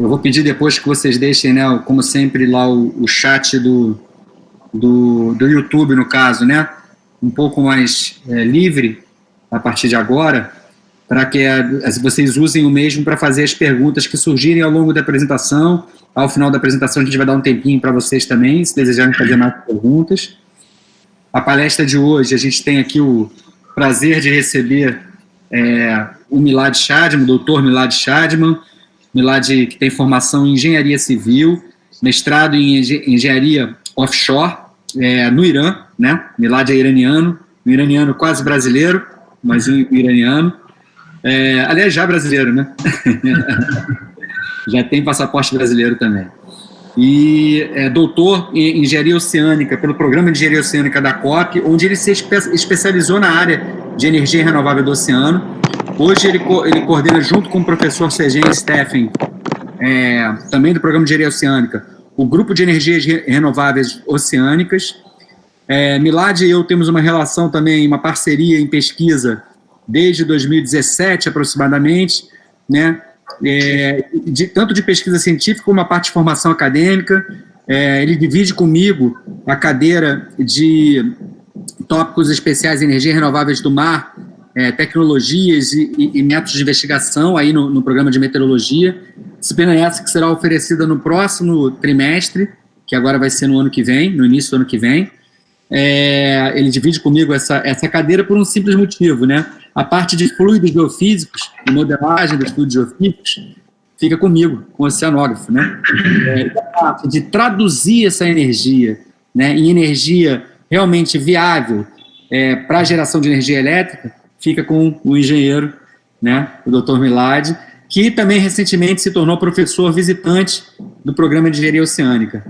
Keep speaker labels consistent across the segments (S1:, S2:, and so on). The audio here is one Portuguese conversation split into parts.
S1: Eu vou pedir depois que vocês deixem, né, como sempre, lá o chat do YouTube, no caso, né, um pouco mais livre a partir de agora, para que vocês usem o mesmo para fazer as perguntas que surgirem ao longo da apresentação. Ao final da apresentação, a gente vai dar um tempinho para vocês também, se desejarem fazer mais perguntas. A palestra de hoje, a gente tem aqui o prazer de receber o Milad Shadman, o doutor Milad Shadman. Milad, que tem formação em engenharia civil, mestrado em engenharia offshore, no Irã, né? Milad é iraniano quase brasileiro, mas iraniano. Aliás, já brasileiro, né? Já tem passaporte brasileiro também. E doutor em engenharia oceânica, pelo programa de engenharia oceânica da COP, onde ele se especializou na área de energia renovável do oceano. Hoje ele coordena, junto com o professor Sergen Steffen, também do programa de engenharia oceânica, o grupo de energias renováveis oceânicas. Milad e eu temos uma relação também, uma parceria em pesquisa desde 2017 aproximadamente, né? Tanto de pesquisa científica como a parte de formação acadêmica. Ele divide comigo a cadeira de tópicos especiais em energias renováveis do mar, tecnologias e métodos de investigação aí no programa de meteorologia. Disciplina essa que será oferecida no próximo trimestre, que agora vai ser no ano que vem, no início do ano que vem. Ele divide comigo essa cadeira por um simples motivo, né? A parte de fluidos geofísicos e modelagem dos fluidos geofísicos fica comigo, com o oceanógrafo, né? A parte de traduzir essa energia, né, em energia realmente viável para a geração de energia elétrica fica com o engenheiro, né, o Dr. Milad, que também recentemente se tornou professor visitante do programa de engenharia oceânica.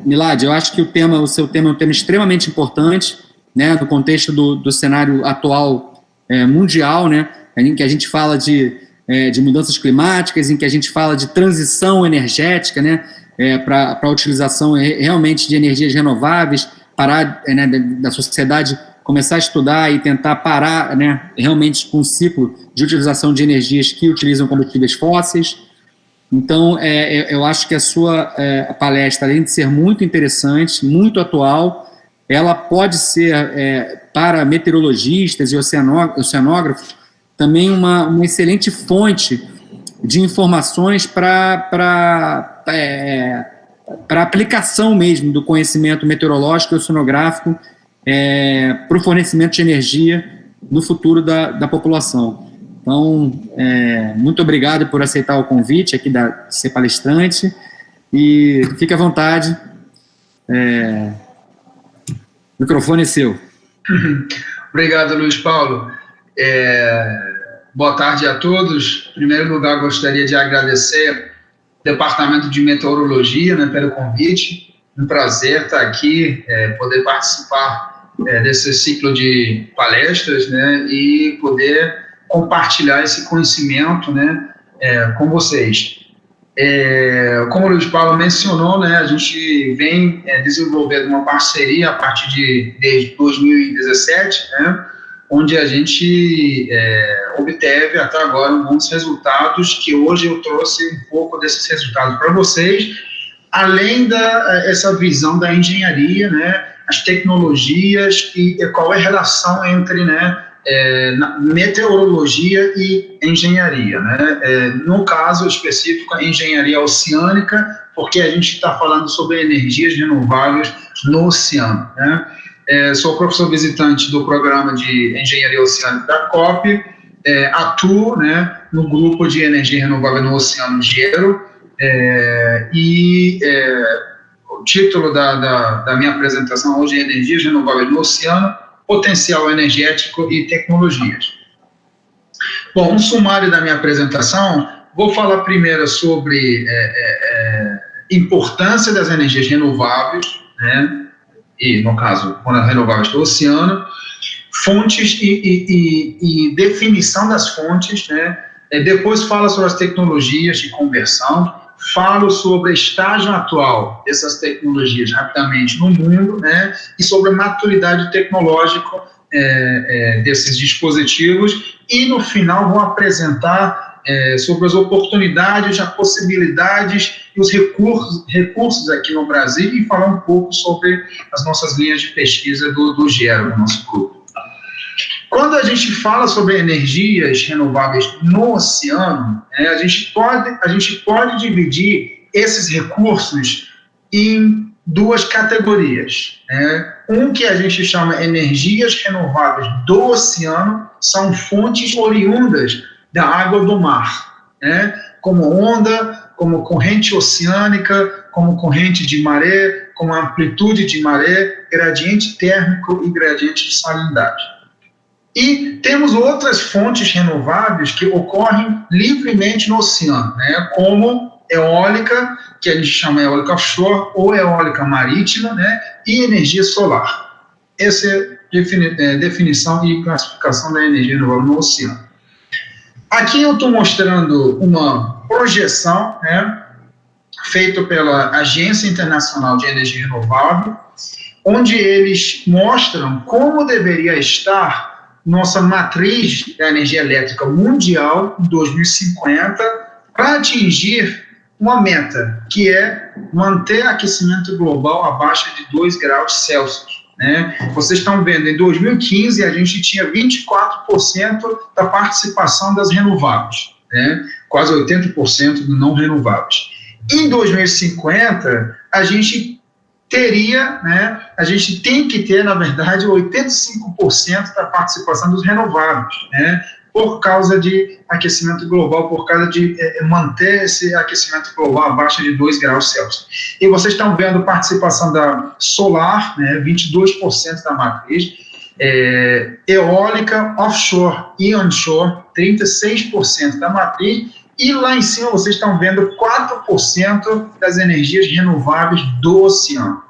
S1: Milad, eu acho que o seu tema é um tema extremamente importante, né, no contexto do cenário atual mundial, né, em que a gente fala de mudanças climáticas, em que a gente fala de transição energética, né, para a utilização realmente de energias renováveis, parar, né, da sociedade começar a estudar e tentar parar, né, realmente com um ciclo de utilização de energias que utilizam combustíveis fósseis. Então, eu acho que a sua palestra, além de ser muito interessante, muito atual, ela pode ser, para meteorologistas e oceanógrafos, também uma excelente fonte de informações para aplicação mesmo do conhecimento meteorológico e oceanográfico para o fornecimento de energia no futuro da população. Então, muito obrigado por aceitar o convite aqui de ser palestrante e fique à vontade. O microfone é seu.
S2: Obrigado, Luiz Paulo. Boa tarde a todos. Em primeiro lugar, gostaria de agradecer ao Departamento de Meteorologia, né, pelo convite. Um prazer estar aqui, poder participar desse ciclo de palestras, né, e poder compartilhar esse conhecimento, né, com vocês. Como o Luiz Paulo mencionou, né, a gente vem desenvolvendo uma parceria a partir desde 2017, né, onde a gente obteve até agora bons resultados, que hoje eu trouxe um pouco desses resultados para vocês, além essa visão da engenharia, né, as tecnologias e qual é a relação entre, né, meteorologia e engenharia, né? No caso específico, a engenharia oceânica, porque a gente está falando sobre energias renováveis no oceano, né? Sou professor visitante do programa de engenharia oceânica da COP, atuo, né, no grupo de energia renovável no Oceano Gero, o título da minha apresentação hoje é Energias Renováveis no Oceano, Potencial Energético e Tecnologias. Bom, um sumário da minha apresentação, vou falar primeiro sobre importância das energias renováveis, né, e no caso, quando renováveis do oceano, fontes e definição das fontes, né, depois fala sobre as tecnologias de conversão, falo sobre o estágio atual dessas tecnologias rapidamente no mundo, né, e sobre a maturidade tecnológica desses dispositivos, e no final vou apresentar sobre as oportunidades, as possibilidades e os recursos aqui no Brasil e falar um pouco sobre as nossas linhas de pesquisa do GERO, do nosso grupo. Quando a gente fala sobre energias renováveis no oceano, a gente pode dividir esses recursos em duas categorias. Um que a gente chama energias renováveis do oceano, são fontes oriundas da água do mar, como onda, como corrente oceânica, como corrente de maré, como amplitude de maré, gradiente térmico e gradiente de salinidade. E temos outras fontes renováveis que ocorrem livremente no oceano, como eólica, que a gente chama eólica offshore, ou eólica marítima, e energia solar. Essa é a definição e classificação da energia renovável no oceano. Aqui eu estou mostrando uma projeção, feita pela Agência Internacional de Energia Renovável, onde eles mostram como deveria estar nossa matriz da energia elétrica mundial em 2050 para atingir uma meta, que é manter aquecimento global abaixo de 2 graus Celsius. Vocês estão vendo, em 2015 a gente tinha 24% da participação das renováveis, quase 80% do não renováveis. Em 2050, a gente tem que ter, na verdade, 85% da participação dos renováveis, por causa de aquecimento global, por causa de manter esse aquecimento global abaixo de 2 graus Celsius. E vocês estão vendo a participação da solar, 22% da matriz, eólica, offshore e onshore, 36% da matriz, e lá em cima vocês estão vendo 4% das energias renováveis do oceano.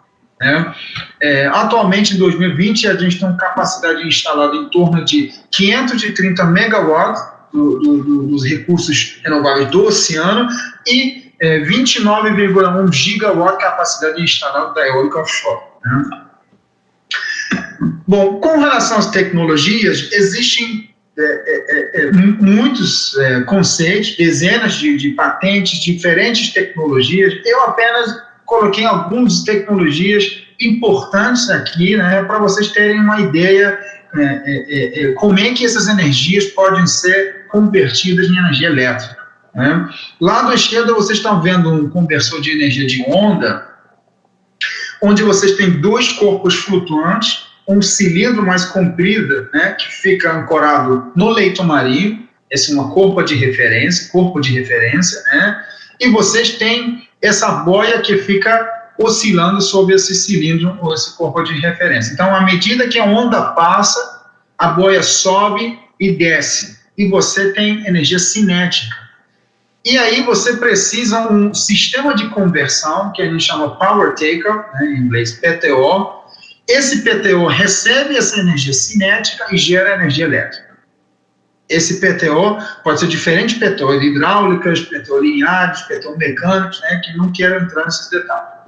S2: Atualmente, em 2020, a gente tem uma capacidade instalada em torno de 530 megawatts dos recursos renováveis do oceano e 29,1 gigawatt capacidade instalada da eólica offshore. Bom, com relação às tecnologias, existem muitos conceitos, dezenas de patentes, diferentes tecnologias. Eu apenas coloquei algumas tecnologias importantes aqui, para vocês terem uma ideia como é que essas energias podem ser convertidas em energia elétrica. Lado à esquerda vocês estão vendo um conversor de energia de onda, onde vocês têm dois corpos flutuantes, um cilindro mais comprido, que fica ancorado no leito marinho, essa é uma corpo de referência, e vocês têm essa boia que fica oscilando sobre esse cilindro ou esse corpo de referência. Então, à medida que a onda passa, a boia sobe e desce, e você tem energia cinética. E aí você precisa de um sistema de conversão, que a gente chama Power Taker, em inglês PTO. Esse PTO recebe essa energia cinética e gera energia elétrica. Esse PTO pode ser diferente de PTO hidráulicas, PTO lineares, PTO mecânicos, que não quero entrar nesses detalhes.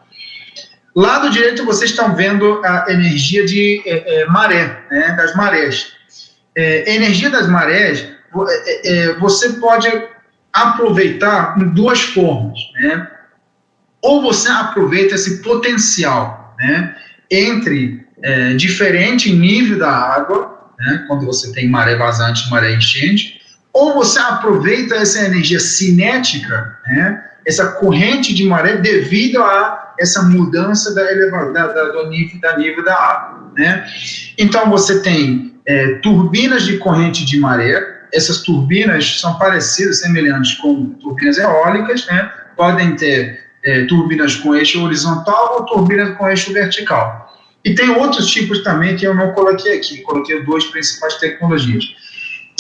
S2: Lado direito, vocês estão vendo a energia de maré, das marés. Energia das marés, você pode aproveitar em duas formas. Ou você aproveita esse potencial, entre diferente nível da água, quando você tem maré vazante e maré enchente, ou você aproveita essa energia cinética, essa corrente de maré devido a essa mudança do nível da água. Então, você tem turbinas de corrente de maré. Essas turbinas são parecidas, semelhantes com turbinas eólicas, podem ter turbinas com eixo horizontal ou turbinas com eixo vertical. E tem outros tipos também que eu não coloquei aqui, coloquei duas principais tecnologias.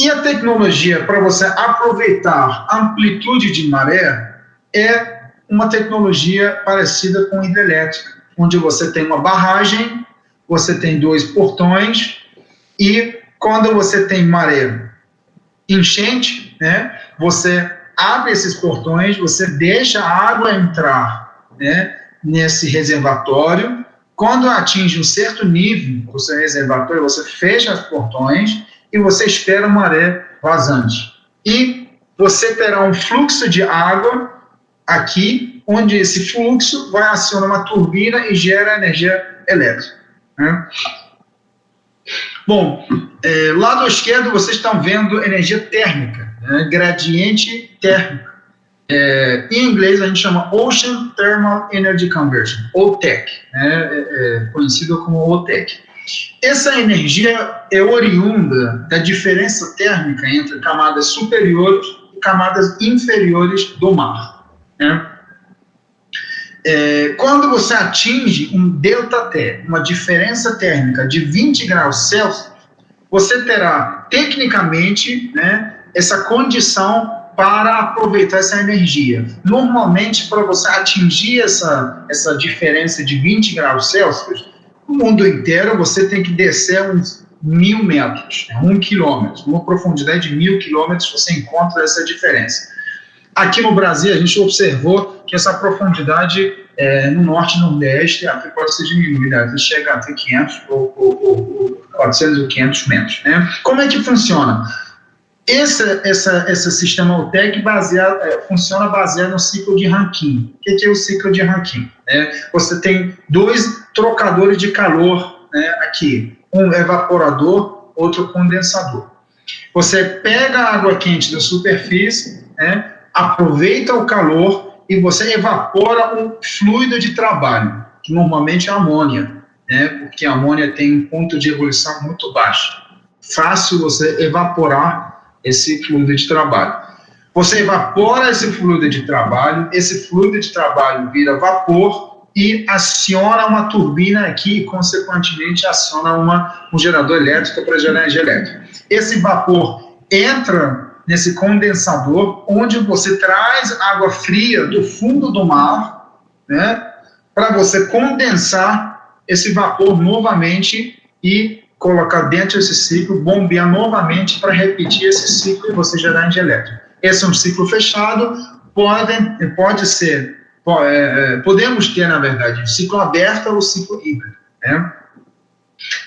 S2: E a tecnologia para você aproveitar a amplitude de maré é uma tecnologia parecida com hidrelétrica, onde você tem uma barragem, você tem dois portões, e quando você tem maré enchente, você abre esses portões, você deixa a água entrar, nesse reservatório. Quando atinge um certo nível do seu reservatório, você fecha os portões e você espera a maré vazante. E você terá um fluxo de água aqui, onde esse fluxo vai acionar uma turbina e gera energia elétrica, né? Bom, lado esquerdo vocês estão vendo energia térmica, né? Gradiente térmico. Em inglês a gente chama Ocean Thermal Energy Conversion, OTEC, né? Conhecido como OTEC. Essa energia é oriunda da diferença térmica entre camadas superiores e camadas inferiores do mar, né? Quando você atinge um ΔT, uma diferença térmica de 20 graus Celsius, você terá, tecnicamente, né, essa condição para aproveitar essa energia. Normalmente, para você atingir essa diferença de 20 graus Celsius, no mundo inteiro, você tem que descer uns 1.000 metros, 1 quilômetro, uma profundidade de 1.000 quilômetros, você encontra essa diferença. Aqui no Brasil, a gente observou que essa profundidade no norte e nordeste pode ser diminuída, chega até 500 ou 400 ou 500 metros, né? Como é que funciona? Esse sistema OTEC funciona baseado no ciclo de Rankine. O que é o ciclo de Rankine? Você tem dois trocadores de calor, né, aqui, um evaporador, outro condensador. Você pega a água quente da superfície, né, aproveita o calor e você evapora um fluido de trabalho, que normalmente é amônia, né, porque a amônia tem um ponto de ebulição muito baixo. Fácil você evaporar esse fluido de trabalho. Você evapora esse fluido de trabalho vira vapor e aciona uma turbina aqui e, consequentemente, aciona um gerador elétrico para gerar energia elétrica. Esse vapor entra nesse condensador, onde você traz água fria do fundo do mar, né, para você condensar esse vapor novamente e colocar dentro desse ciclo, bombear novamente para repetir esse ciclo e você gerar energia elétrica. Esse é um ciclo fechado, podemos ter, na verdade, um ciclo aberto ou ciclo híbrido, né?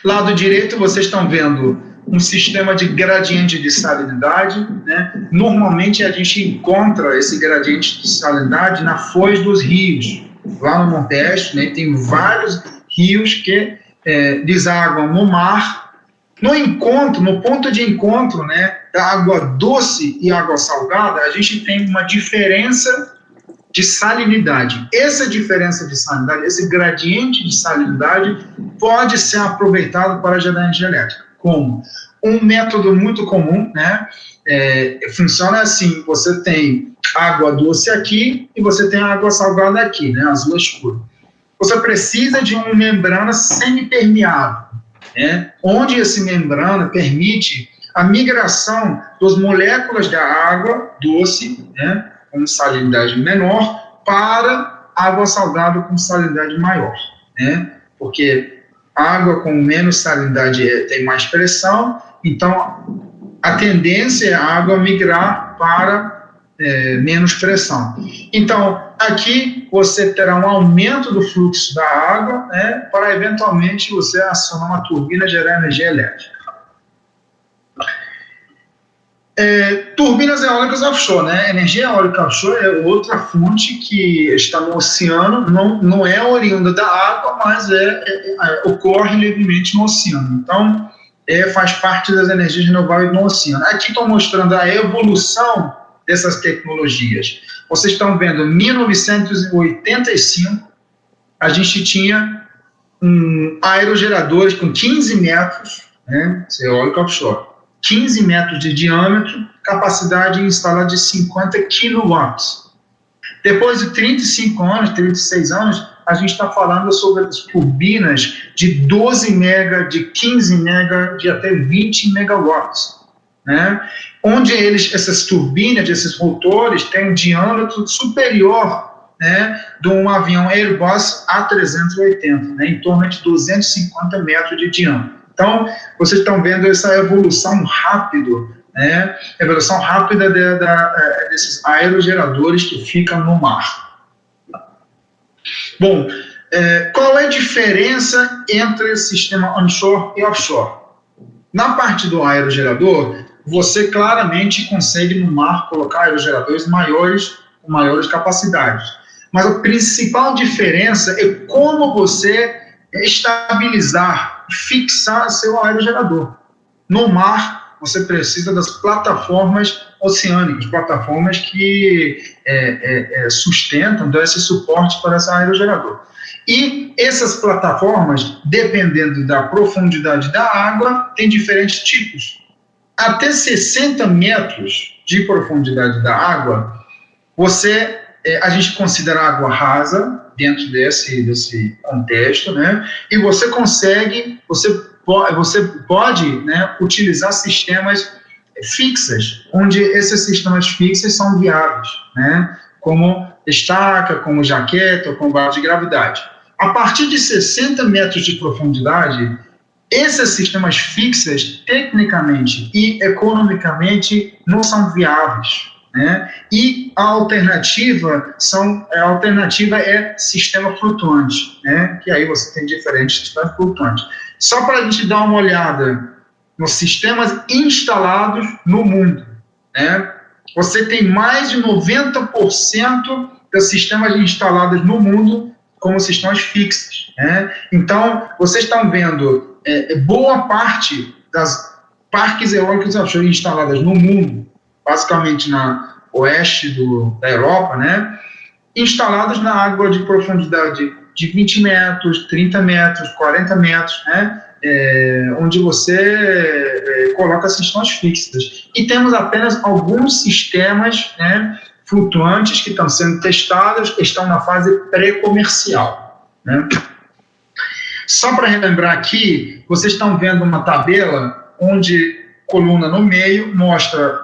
S2: Lado direito, vocês estão vendo um sistema de gradiente de salinidade, né? Normalmente a gente encontra esse gradiente de salinidade na foz dos rios. Lá no Nordeste, né, tem vários rios que desaguam no mar. No ponto de encontro, né, da água doce e água salgada, a gente tem uma diferença de salinidade. Essa diferença de salinidade, esse gradiente de salinidade, pode ser aproveitado para gerar energia elétrica. Como? Um método muito comum, né, funciona assim: você tem água doce aqui e você tem água salgada aqui, né, azul escuro. Você precisa de uma membrana semipermeável, né, onde essa membrana permite a migração das moléculas da água doce, né, com salinidade menor, para água salgada com salinidade maior, né, porque água com menos salinidade tem mais pressão, então a tendência é a água migrar para menos pressão. Então, aqui você terá um aumento do fluxo da água, né, para eventualmente você acionar uma turbina e gerar energia elétrica. Turbinas eólicas offshore, né? Energia eólica offshore é outra fonte que está no oceano, não é oriunda da água, mas ocorre livremente no oceano. Então, faz parte das energias renováveis no oceano. Aqui estou mostrando a evolução dessas tecnologias. Vocês estão vendo, em 1985, a gente tinha aerogeradores com 15 metros, né, eólica offshore, 15 metros de diâmetro, capacidade instalada de 50 quilowatts. Depois de 35 anos, 36 anos, a gente está falando sobre as turbinas de 12 mega, de 15 mega, de até 20 megawatts, né? Onde essas turbinas, esses rotores, têm um diâmetro superior, né, de um avião Airbus A380, né, em torno de 250 metros de diâmetro. Então, vocês estão vendo essa evolução rápida, né, desses aerogeradores que ficam no mar. Bom, qual é a diferença entre o sistema onshore e offshore? Na parte do aerogerador, você claramente consegue no mar colocar aerogeradores com maiores capacidades. Mas a principal diferença é como você estabilizar, fixar seu aerogerador. No mar, você precisa das plataformas oceânicas, plataformas que sustentam, dão esse suporte para esse aerogerador. E essas plataformas, dependendo da profundidade da água, tem diferentes tipos. Até 60 metros de profundidade da água, a gente considera água rasa dentro desse contexto, né? E você pode, né, utilizar sistemas fixos, onde esses sistemas fixos são viáveis, né? Como estaca, como jaqueta, ou como barra de gravidade. A partir de 60 metros de profundidade, esses sistemas fixos, tecnicamente e economicamente, não são viáveis, né? E a alternativa é sistema flutuante, né? Que aí você tem diferentes sistemas flutuantes. Só para a gente dar uma olhada nos sistemas instalados no mundo, né? Você tem mais de 90% dos sistemas instalados no mundo como sistemas fixos, né? Então, vocês estão vendo boa parte das parques eólicos offshore instaladas no mundo, basicamente na oeste da Europa, né? Instalados na água de profundidade de 20 metros, 30 metros, 40 metros, né? Onde você coloca sistemas fixos. E temos apenas alguns sistemas, né, flutuantes que estão sendo testados, estão na fase pré-comercial, né? Só para relembrar aqui, vocês estão vendo uma tabela onde coluna no meio mostra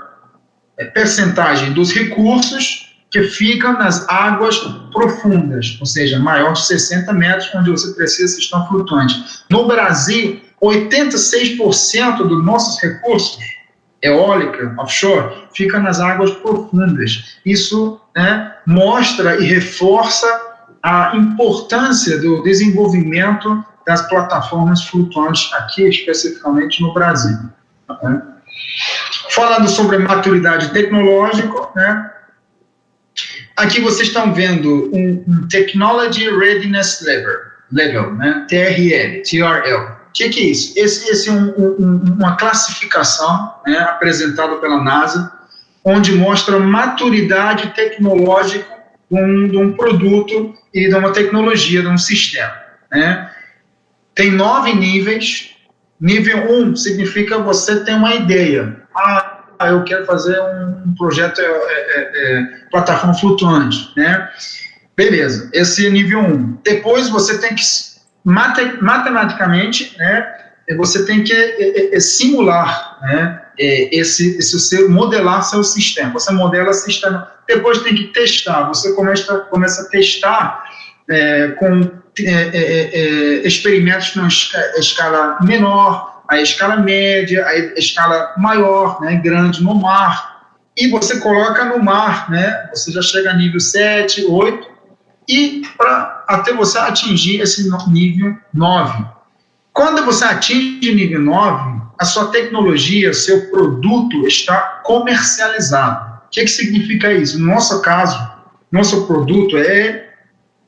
S2: percentagem dos recursos que ficam nas águas profundas, ou seja, maior de 60 metros, onde você precisa de sistema flutuante. No Brasil, 86% dos nossos recursos eólica, offshore, fica nas águas profundas. Isso, né, mostra e reforça a importância do desenvolvimento das plataformas flutuantes aqui, especificamente no Brasil. Né? Falando sobre maturidade tecnológica, né, aqui vocês estão vendo um Technology Readiness Level, né, TRL. O que é isso? Esse é uma classificação, né, apresentada pela NASA, onde mostra a maturidade tecnológica de um produto e de uma tecnologia, de um sistema, né? Tem 9 níveis. Nível 1 significa você tem uma ideia. Eu quero fazer um projeto plataforma flutuante, né? Beleza, esse é nível 1. Depois você tem que, matematicamente, né, você tem que simular, né, modelar seu sistema. Você modela o sistema, depois tem que testar. Você começa a testar com experimentos na escala menor, a escala média, a escala maior, né, grande no mar, e você coloca no mar, né, você já chega a nível 7, 8, e até você atingir esse nível 9. Quando você atinge nível 9, a sua tecnologia, seu produto está comercializado. O que significa isso? No nosso caso, nosso produto é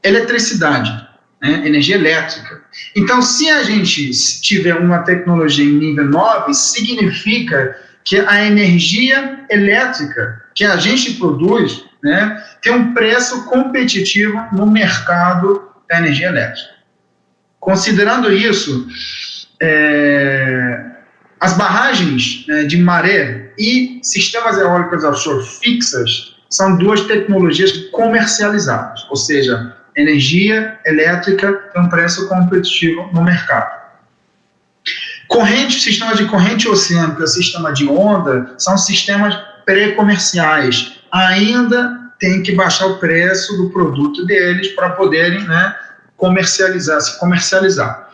S2: eletricidade, né? Energia elétrica. Então, se a gente tiver uma tecnologia em nível 9, significa que a energia elétrica que a gente produz, né, tem um preço competitivo no mercado da energia elétrica. Considerando isso, as barragens, né, de maré e sistemas eólicos offshore fixas são duas tecnologias comercializadas, ou seja, energia elétrica tem um preço competitivo no mercado. Sistemas de corrente oceânica, sistema de onda, são sistemas pré-comerciais. Ainda tem que baixar o preço do produto deles para poderem, né, se comercializar.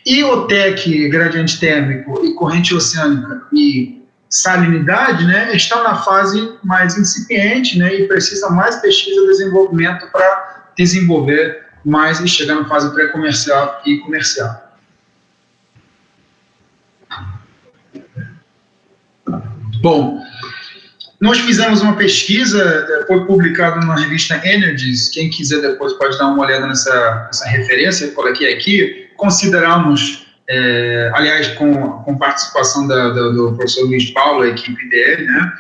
S2: E o TEC, gradiente térmico, e corrente oceânica e salinidade, né, estão na fase mais incipiente, né, e precisa mais pesquisa e desenvolvimento para desenvolver mais e chegar na fase pré-comercial e comercial. Bom, nós fizemos uma pesquisa, foi publicada na revista Energies, quem quiser depois pode dar uma olhada nessa referência, eu coloquei aqui. Consideramos, aliás, com participação do professor Luiz Paulo, a equipe dele, né?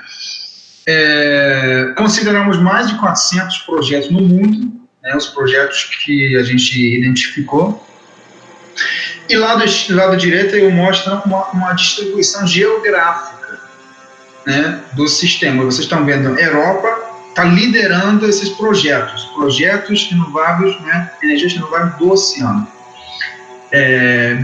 S2: Consideramos mais de 400 projetos no mundo, né, os projetos que a gente identificou. E lá do lado direito eu mostro uma distribuição geográfica, né, do sistema. Vocês estão vendo, a Europa está liderando esses projetos renováveis, né, energias renováveis do oceano.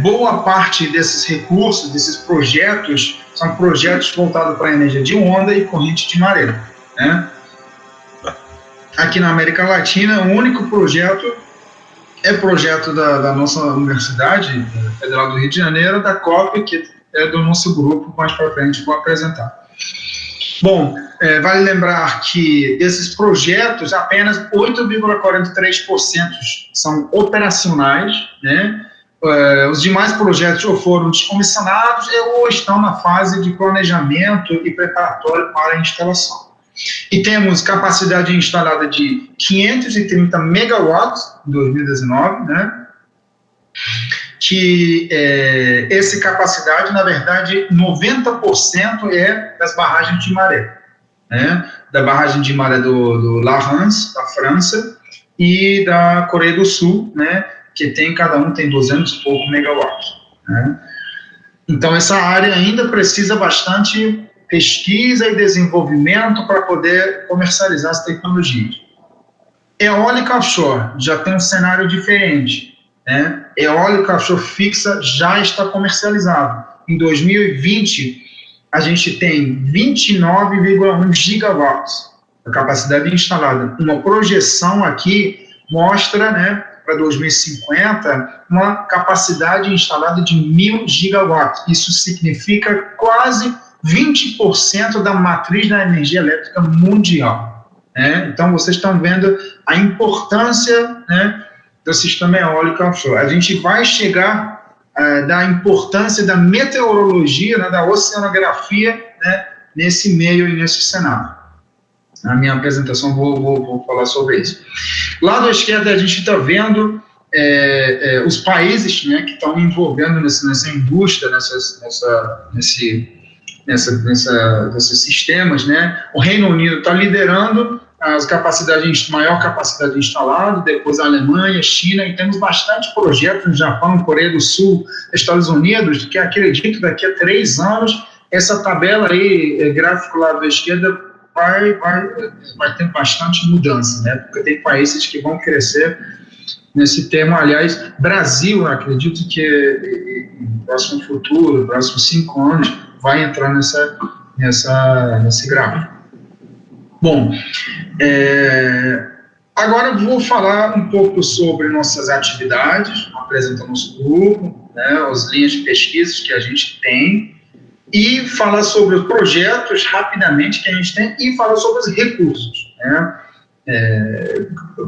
S2: Boa parte desses recursos, desses projetos, são projetos voltados para a energia de onda e corrente de maré, né? Aqui na América Latina, o único projeto é projeto da nossa Universidade Federal do Rio de Janeiro, da COP, que é do nosso grupo, mais para frente vou apresentar. Bom, vale lembrar que desses projetos, apenas 8,43% são operacionais, né? Os demais projetos ou foram descomissionados ou estão na fase de planejamento e preparatório para a instalação. E temos capacidade instalada de 530 megawatts em 2019, né? Que essa capacidade, na verdade, 90% é das barragens de maré, né? Da barragem de maré do La Rance, da França, e da Coreia do Sul, né? Que cada um tem 200 e pouco megawatts, né? Então, essa área ainda precisa bastante pesquisa e desenvolvimento para poder comercializar as tecnologias. Eólica offshore já tem um cenário diferente, né? Eólica offshore fixa já está comercializado. Em 2020, a gente tem 29,1 gigawatts da capacidade instalada. Uma projeção aqui mostra, né, para 2050, uma capacidade instalada de 1.000 gigawatts. Isso significa quase 20% da matriz da energia elétrica mundial, né? Então, vocês estão vendo a importância, né, do sistema eólico offshore. A gente vai chegar da importância da meteorologia, né, da oceanografia, né, nesse meio e nesse cenário. Na minha apresentação vou falar sobre isso. Lado esquerdo a gente está vendo os países, né, que estão envolvendo nessa indústria, nesses sistemas, né? O Reino Unido está liderando as maior capacidade instalada, depois a Alemanha, China, e temos bastante projetos no Japão, Coreia do Sul, Estados Unidos, que acredito daqui a 3 anos, essa tabela aí, gráfico lá da esquerda, vai ter bastante mudança, né? Porque tem países que vão crescer nesse tema. Aliás, Brasil, acredito que no próximo futuro, próximos 5 anos, vai entrar nesse gráfico. Bom, agora eu vou falar um pouco sobre nossas atividades, apresentar nosso grupo, né, as linhas de pesquisas que a gente tem, e falar sobre os projetos, rapidamente, que a gente tem, e falar sobre os recursos, né?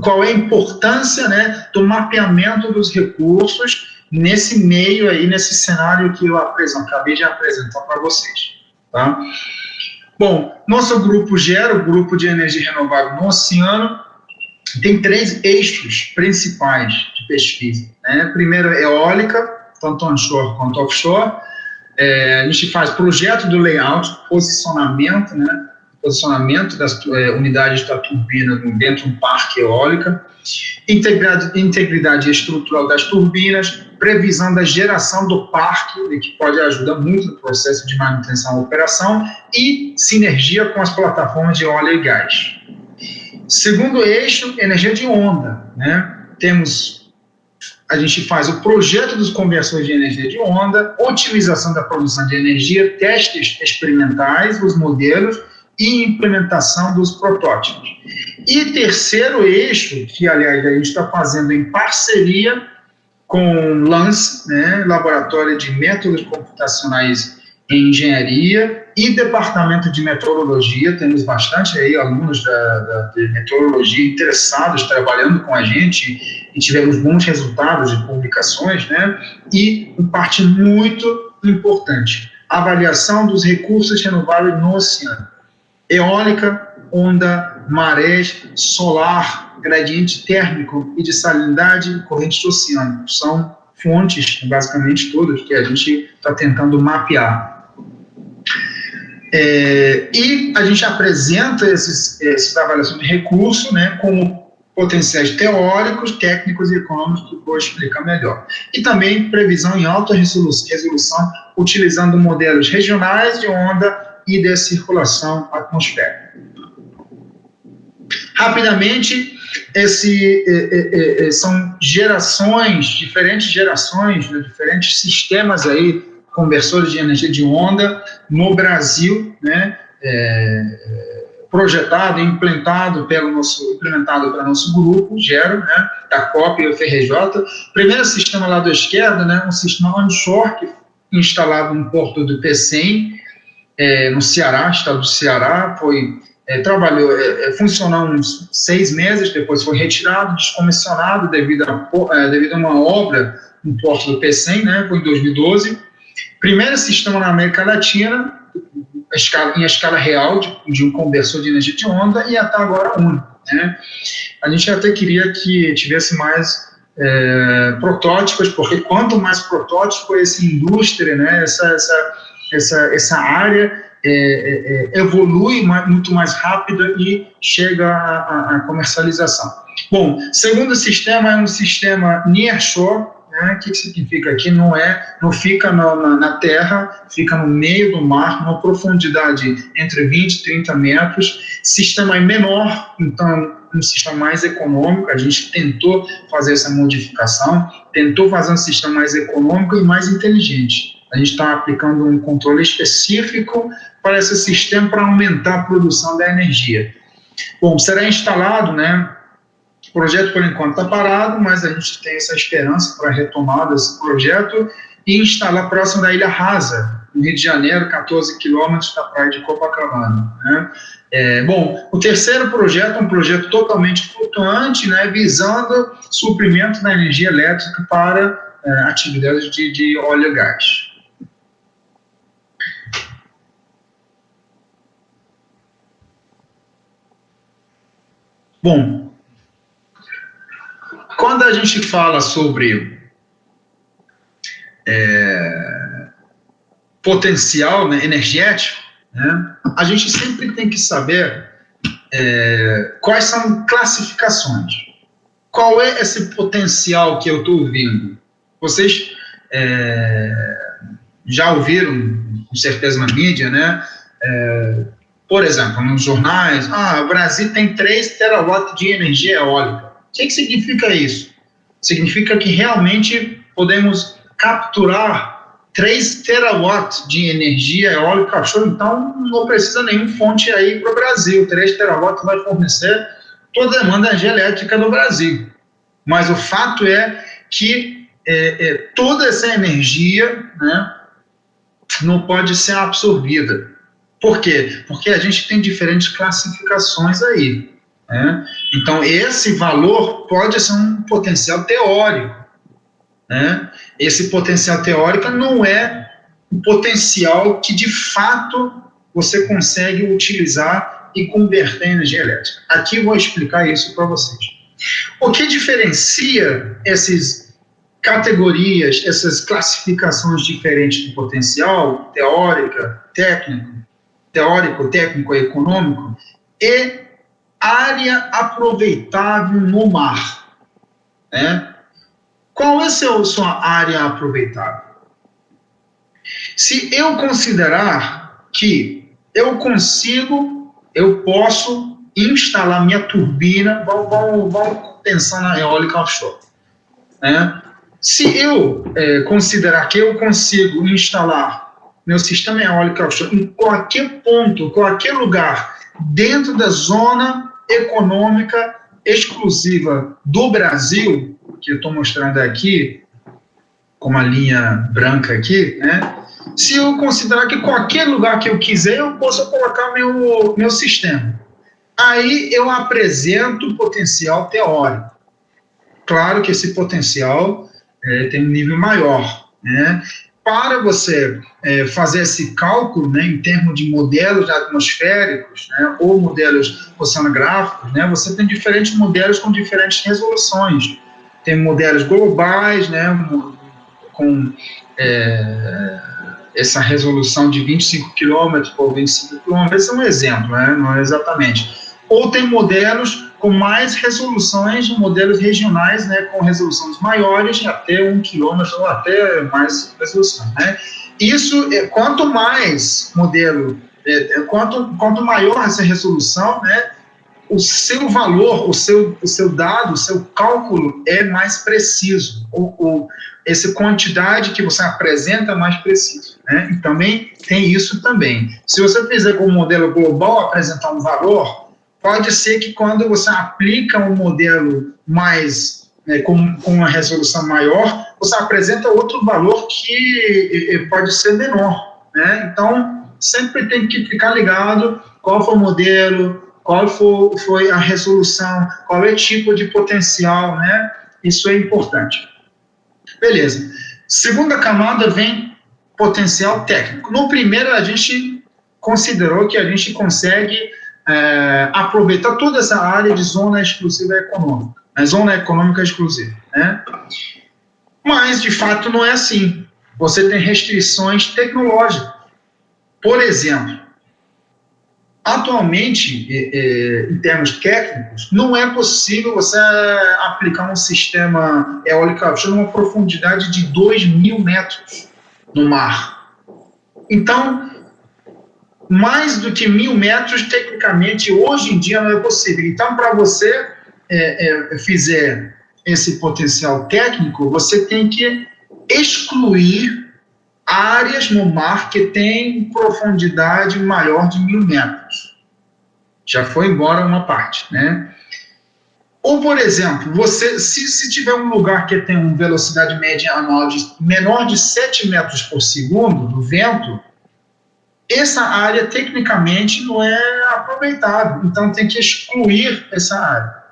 S2: Qual é a importância, né, do mapeamento dos recursos nesse meio aí, nesse cenário que eu acabei de apresentar para vocês, tá? Bom, nosso grupo GERA, o Grupo de Energia Renovável no Oceano, tem 3 eixos principais de pesquisa, né? Primeiro, eólica, tanto onshore quanto offshore. A gente faz projeto do layout, posicionamento, né? Posicionamento das unidades da turbina dentro de um parque eólica, integridade estrutural das turbinas, previsão da geração do parque, que pode ajudar muito no processo de manutenção e operação, e sinergia com as plataformas de óleo e gás. Segundo eixo, energia de onda, né? A gente faz o projeto dos conversores de energia de onda, otimização da produção de energia, testes experimentais dos modelos e implementação dos protótipos. E terceiro eixo, que aliás a gente está fazendo em parceria com o LANCE, né, Laboratório de Métodos Computacionais em Engenharia, e Departamento de Meteorologia. Temos bastante aí alunos de meteorologia interessados, trabalhando com a gente, e tivemos bons resultados de publicações, né? E uma parte muito importante, avaliação dos recursos renováveis no oceano. Eólica, onda, marés, solar, gradiente térmico e de salinidade e correntes do oceano. São fontes, basicamente todas, que a gente está tentando mapear. E a gente apresenta essas avaliações de recurso, né, como potenciais teóricos, técnicos e econômicos, que eu vou explicar melhor. E também previsão em alta resolução, utilizando modelos regionais de onda e de circulação atmosférica. Rapidamente, são diferentes gerações, né, diferentes sistemas aí, conversores de energia de onda no Brasil, né, projetado e implementado pelo nosso grupo, GERO, né, da COP e o FRJ. Primeiro sistema lá da esquerda, né, um sistema onshore, que instalado no porto do Pecém, no Ceará, estado do Ceará, funcionou uns 6 meses, depois foi retirado, descomissionado devido a uma obra no porto do Pecém, né, foi em 2012. Primeiro sistema na América Latina, em escala real, de um conversor de energia de onda, e até agora único, né? A gente até queria que tivesse mais protótipos, porque quanto mais protótipo essa indústria, né, essa área evolui muito mais rápido e chega à comercialização. Bom, segundo sistema é um sistema nearshore. O que significa que não fica na terra, fica no meio do mar, numa profundidade entre 20 e 30 metros, sistema menor, então um sistema mais econômico. A gente tentou fazer essa modificação, tentou fazer um sistema mais econômico e mais inteligente. A gente está aplicando um controle específico para esse sistema para aumentar a produção da energia. Bom, será instalado, né? O projeto, por enquanto, está parado, mas a gente tem essa esperança para a retomada desse projeto e instalar próximo da Ilha Rasa, no Rio de Janeiro, 14 quilômetros da praia de Copacabana, né? Bom, o terceiro projeto é um projeto totalmente flutuante, né, visando suprimento da energia elétrica para atividades de óleo e gás. Bom, quando a gente fala sobre potencial, né, energético, né, a gente sempre tem que saber quais são classificações. Qual é esse potencial que eu estou ouvindo? Vocês já ouviram, com certeza na mídia, né? Por exemplo, nos jornais, o Brasil tem 3 terawatts de energia eólica. O que significa isso? Significa que realmente podemos capturar 3 terawatts de energia eólica, então não precisa nenhuma fonte aí para o Brasil. 3 terawatts vai fornecer toda a demanda de energia elétrica do Brasil. Mas o fato é que toda essa energia, né, não pode ser absorvida. Por quê? Porque a gente tem diferentes classificações aí. Então, esse valor pode ser um potencial teórico. Né? Esse potencial teórico não é um potencial que, de fato, você consegue utilizar e converter em energia elétrica. Aqui eu vou explicar isso para vocês. O que diferencia essas categorias, essas classificações diferentes de potencial, teórico, técnico e econômico, é área aproveitável no mar. Né? Qual é a sua área aproveitável? Se eu considerar que eu posso instalar minha turbina, vamos pensar na eólica offshore. Né? Se eu considerar que eu consigo instalar meu sistema eólico offshore em qualquer ponto, qualquer lugar, dentro da zona econômica exclusiva do Brasil, que eu estou mostrando aqui, com uma linha branca aqui, né? Se eu considerar que qualquer lugar que eu quiser, eu posso colocar meu sistema. Aí eu apresento o potencial teórico. Claro que esse potencial tem um nível maior, né? para você fazer esse cálculo, né, em termos de modelos atmosféricos, né, ou modelos oceanográficos, né, você tem diferentes modelos com diferentes resoluções. Tem modelos globais, né, com essa resolução de 25 km por 25 km, esse é um exemplo, né, não é exatamente. Ou tem modelos com mais resoluções, modelos regionais, né, com resoluções maiores, até 1 km ou até mais resolução, né? Isso, quanto mais modelo, quanto maior essa resolução, né, o seu valor, o seu dado, o seu cálculo é mais preciso, essa quantidade que você apresenta é mais preciso, né? E também tem isso também. Se você fizer com o modelo global apresentar um valor, pode ser que quando você aplica um modelo mais, com uma resolução maior, você apresenta outro valor que pode ser menor, né? Então, sempre tem que ficar ligado qual foi o modelo, qual foi a resolução, qual é o tipo de potencial, né? Isso é importante. Beleza. Segunda camada vem potencial técnico. No primeiro, a gente considerou que a gente consegue aproveitar toda essa área de zona exclusiva econômica, zona econômica exclusiva, né? Mas, de fato, não é assim. Você tem restrições tecnológicas. Por exemplo, atualmente, em termos técnicos, não é possível você aplicar um sistema eólico offshore numa profundidade de 2.000 metros no mar. Então, mais do que 1.000 metros, tecnicamente, hoje em dia não é possível. Então, para você fizer esse potencial técnico, você tem que excluir áreas no mar que têm profundidade maior de 1.000 metros. Já foi embora uma parte, né? Ou, por exemplo, você, se tiver um lugar que tem uma velocidade média anual de menor de 7 metros por segundo do vento, essa área, tecnicamente, não é aproveitável. Então, tem que excluir essa área.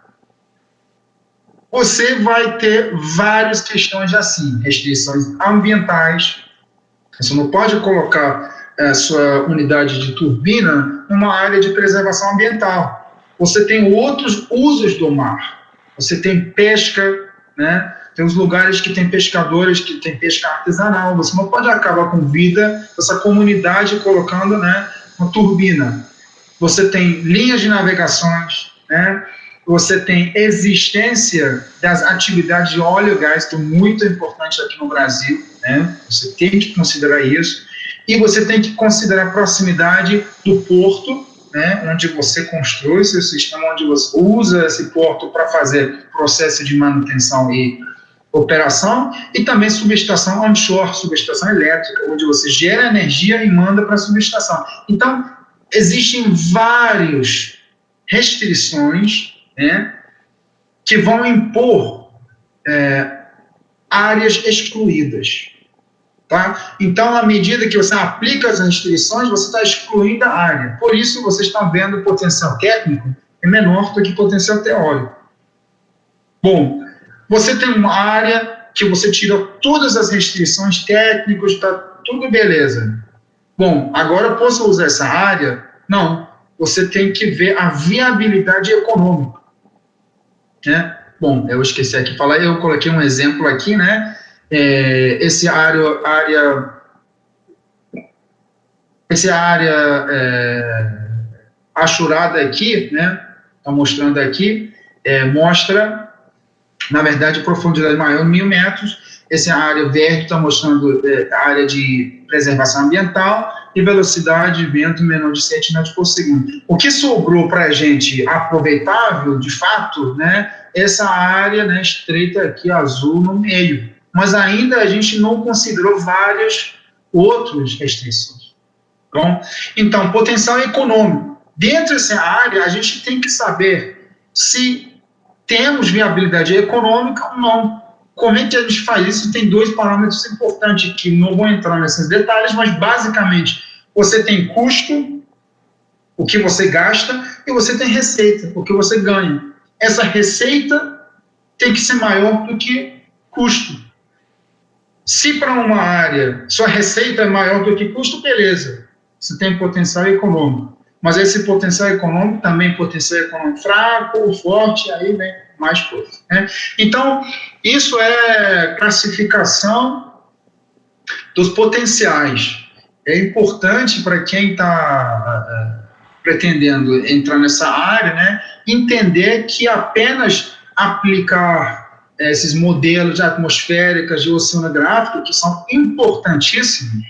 S2: Você vai ter várias questões assim, restrições ambientais. Você não pode colocar a sua unidade de turbina numa área de preservação ambiental. Você tem outros usos do mar. Você tem pesca, né? Tem os lugares que tem pescadores, que tem pesca artesanal. Você não pode acabar com vida dessa comunidade colocando, né, uma turbina. Você tem linhas de navegações, né? Você tem existência das atividades de óleo e gás, que é muito importante aqui no Brasil, né? Você tem que considerar isso. E você tem que considerar a proximidade do porto, né, onde você constrói seu sistema, onde você usa esse porto para fazer processo de manutenção e operação, e também subestação onshore, subestação elétrica, onde você gera energia e manda para a subestação. Então, existem várias restrições, né, que vão impor áreas excluídas. Tá? Então, à medida que você aplica as restrições, você está excluindo a área. Por isso, você está vendo o potencial técnico é menor do que o potencial teórico. Bom, você tem uma área que você tira todas as restrições técnicas, está tudo beleza. Bom, agora eu posso usar essa área? Não. Você tem que ver a viabilidade econômica. Né? Bom, eu esqueci aqui de falar, eu coloquei um exemplo aqui, né? Essa área achurada aqui, né? Está mostrando aqui, mostra, na verdade, profundidade maior, 1.000 metros. Essa área verde está mostrando a área de preservação ambiental e velocidade de vento menor de 7 metros por segundo. O que sobrou para a gente aproveitável, de fato, né? Essa área, né, estreita aqui, azul, no meio. Mas ainda a gente não considerou várias outras restrições. Bom, então, potencial econômico. Dentro dessa área, a gente tem que saber se temos viabilidade econômica ou não. Como é que a gente faz isso? Tem dois parâmetros importantes que não vou entrar nesses detalhes, mas basicamente você tem custo, o que você gasta, e você tem receita, o que você ganha. Essa receita tem que ser maior do que custo. Se para uma área sua receita é maior do que custo, beleza, você tem potencial econômico. Mas esse potencial econômico também potencial econômico fraco ou forte, aí vem mais coisa, né? Então, isso é classificação dos potenciais. É importante para quem está pretendendo entrar nessa área, né, entender que apenas aplicar esses modelos atmosféricos e oceanográficos, que são importantíssimos,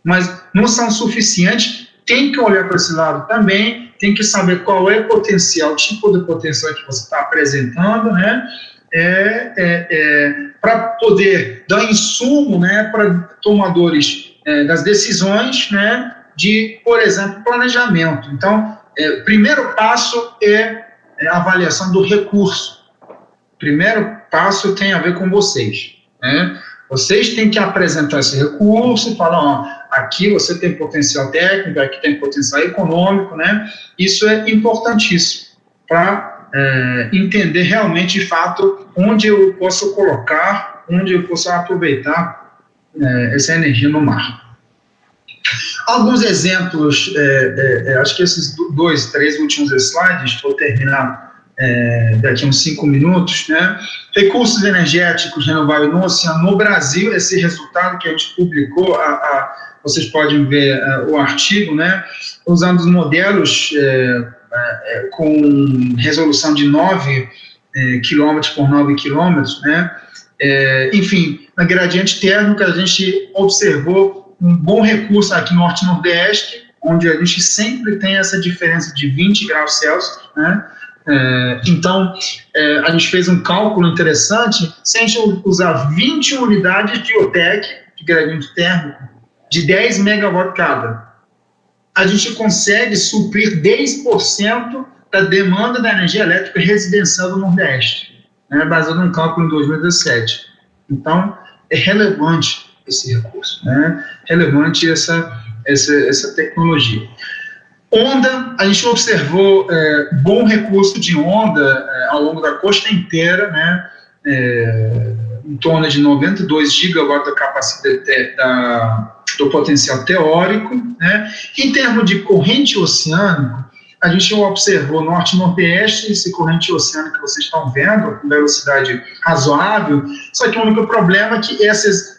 S2: mas não são suficientes, tem que olhar para esse lado também, tem que saber qual é o potencial, o tipo de potencial que você está apresentando, né, para poder dar insumo, né, para tomadores das decisões, né, de, por exemplo, planejamento. Então, primeiro passo é a avaliação do recurso. Primeiro passo tem a ver com vocês, né? Vocês têm que apresentar esse recurso e falar, ó, aqui você tem potencial técnico, aqui tem potencial econômico, né? Isso é importantíssimo para entender realmente, de fato, onde eu posso colocar, onde eu posso aproveitar essa energia no mar. Alguns exemplos, acho que esses 2, 3 últimos slides, vou terminar daqui a uns 5 minutos, né? Recursos energéticos renováveis no oceano no Brasil, esse resultado que a gente publicou, vocês podem ver o artigo, né? Usando os modelos com resolução de 9 quilômetros por 9 quilômetros, né? Enfim, na gradiente térmica a gente observou um bom recurso aqui no Norte e Nordeste, onde a gente sempre tem essa diferença de 20 graus Celsius, né? Então, a gente fez um cálculo interessante. Se a gente usar 20 unidades de IOTEC, de gradiente térmico, de 10 megawatt cada, a gente consegue suprir 10% da demanda da energia elétrica residencial do Nordeste, né, baseado num cálculo em 2017. Então, é relevante esse recurso, né? Relevante essa tecnologia. Onda, a gente observou bom recurso de onda ao longo da costa inteira, né? Em torno de 92 gigawatts da capacidade do potencial teórico, né? Em termos de corrente oceânica, a gente observou norte e nordeste, esse corrente oceânica que vocês estão vendo, com velocidade razoável, só que o único problema é que essas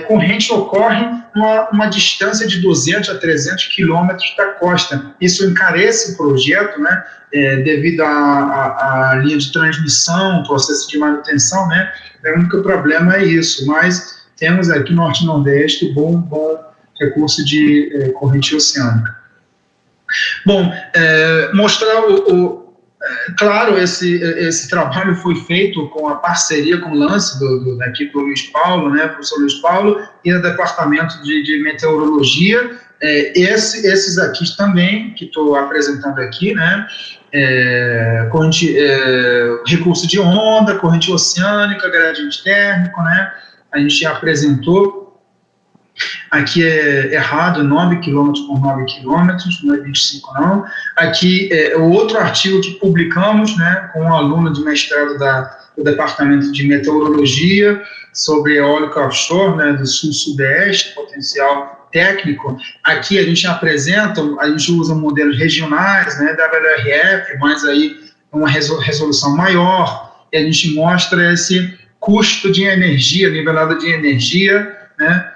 S2: correntes ocorrem numa distância de 200 a 300 quilômetros da costa. Isso encarece o projeto, né, devido à linha de transmissão, processo de manutenção, né, o único problema é isso, mas temos aqui no Norte e Nordeste bom recurso de corrente oceânica. Bom, mostrar claro, esse trabalho foi feito com a parceria com o Lance, aqui do Luiz Paulo, né, professor Luiz Paulo, e do Departamento de Meteorologia. Esses aqui também, que estou apresentando aqui, né, recurso de onda, corrente oceânica, gradiente térmico, né, a gente apresentou. Aqui é errado, 9 km por 9 km, não é 25 não. Aqui é o outro artigo que publicamos, né, com um aluno de mestrado do Departamento de Meteorologia, sobre eólica offshore, né, do sul-sudeste, potencial técnico. Aqui a gente apresenta, a gente usa modelos regionais, né, WRF, mas aí uma resolução maior, e a gente mostra esse custo de energia, nivelada de energia, né,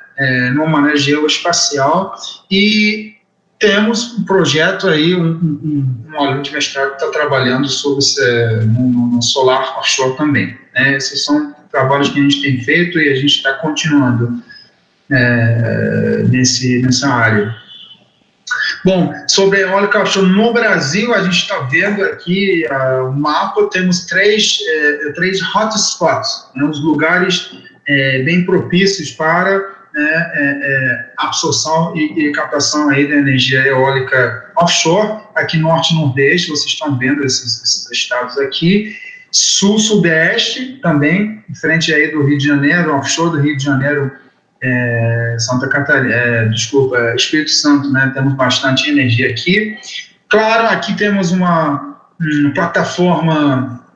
S2: numa maneira geoespacial, e temos um projeto aí, um aluno de mestrado que está trabalhando sobre no solar offshore também, né? Esses são trabalhos que a gente tem feito e a gente está continuando nessa área. Bom, sobre a eólica offshore no Brasil, a gente está vendo aqui o mapa, temos três hotspots, né, os lugares bem propícios para absorção e captação aí da energia eólica offshore, aqui norte e nordeste, vocês estão vendo esses estados aqui, sul-sudeste também, em frente aí do Rio de Janeiro, offshore do Rio de Janeiro, Santa Catarina, Espírito Santo, né, temos bastante energia aqui. Claro, aqui temos uma plataforma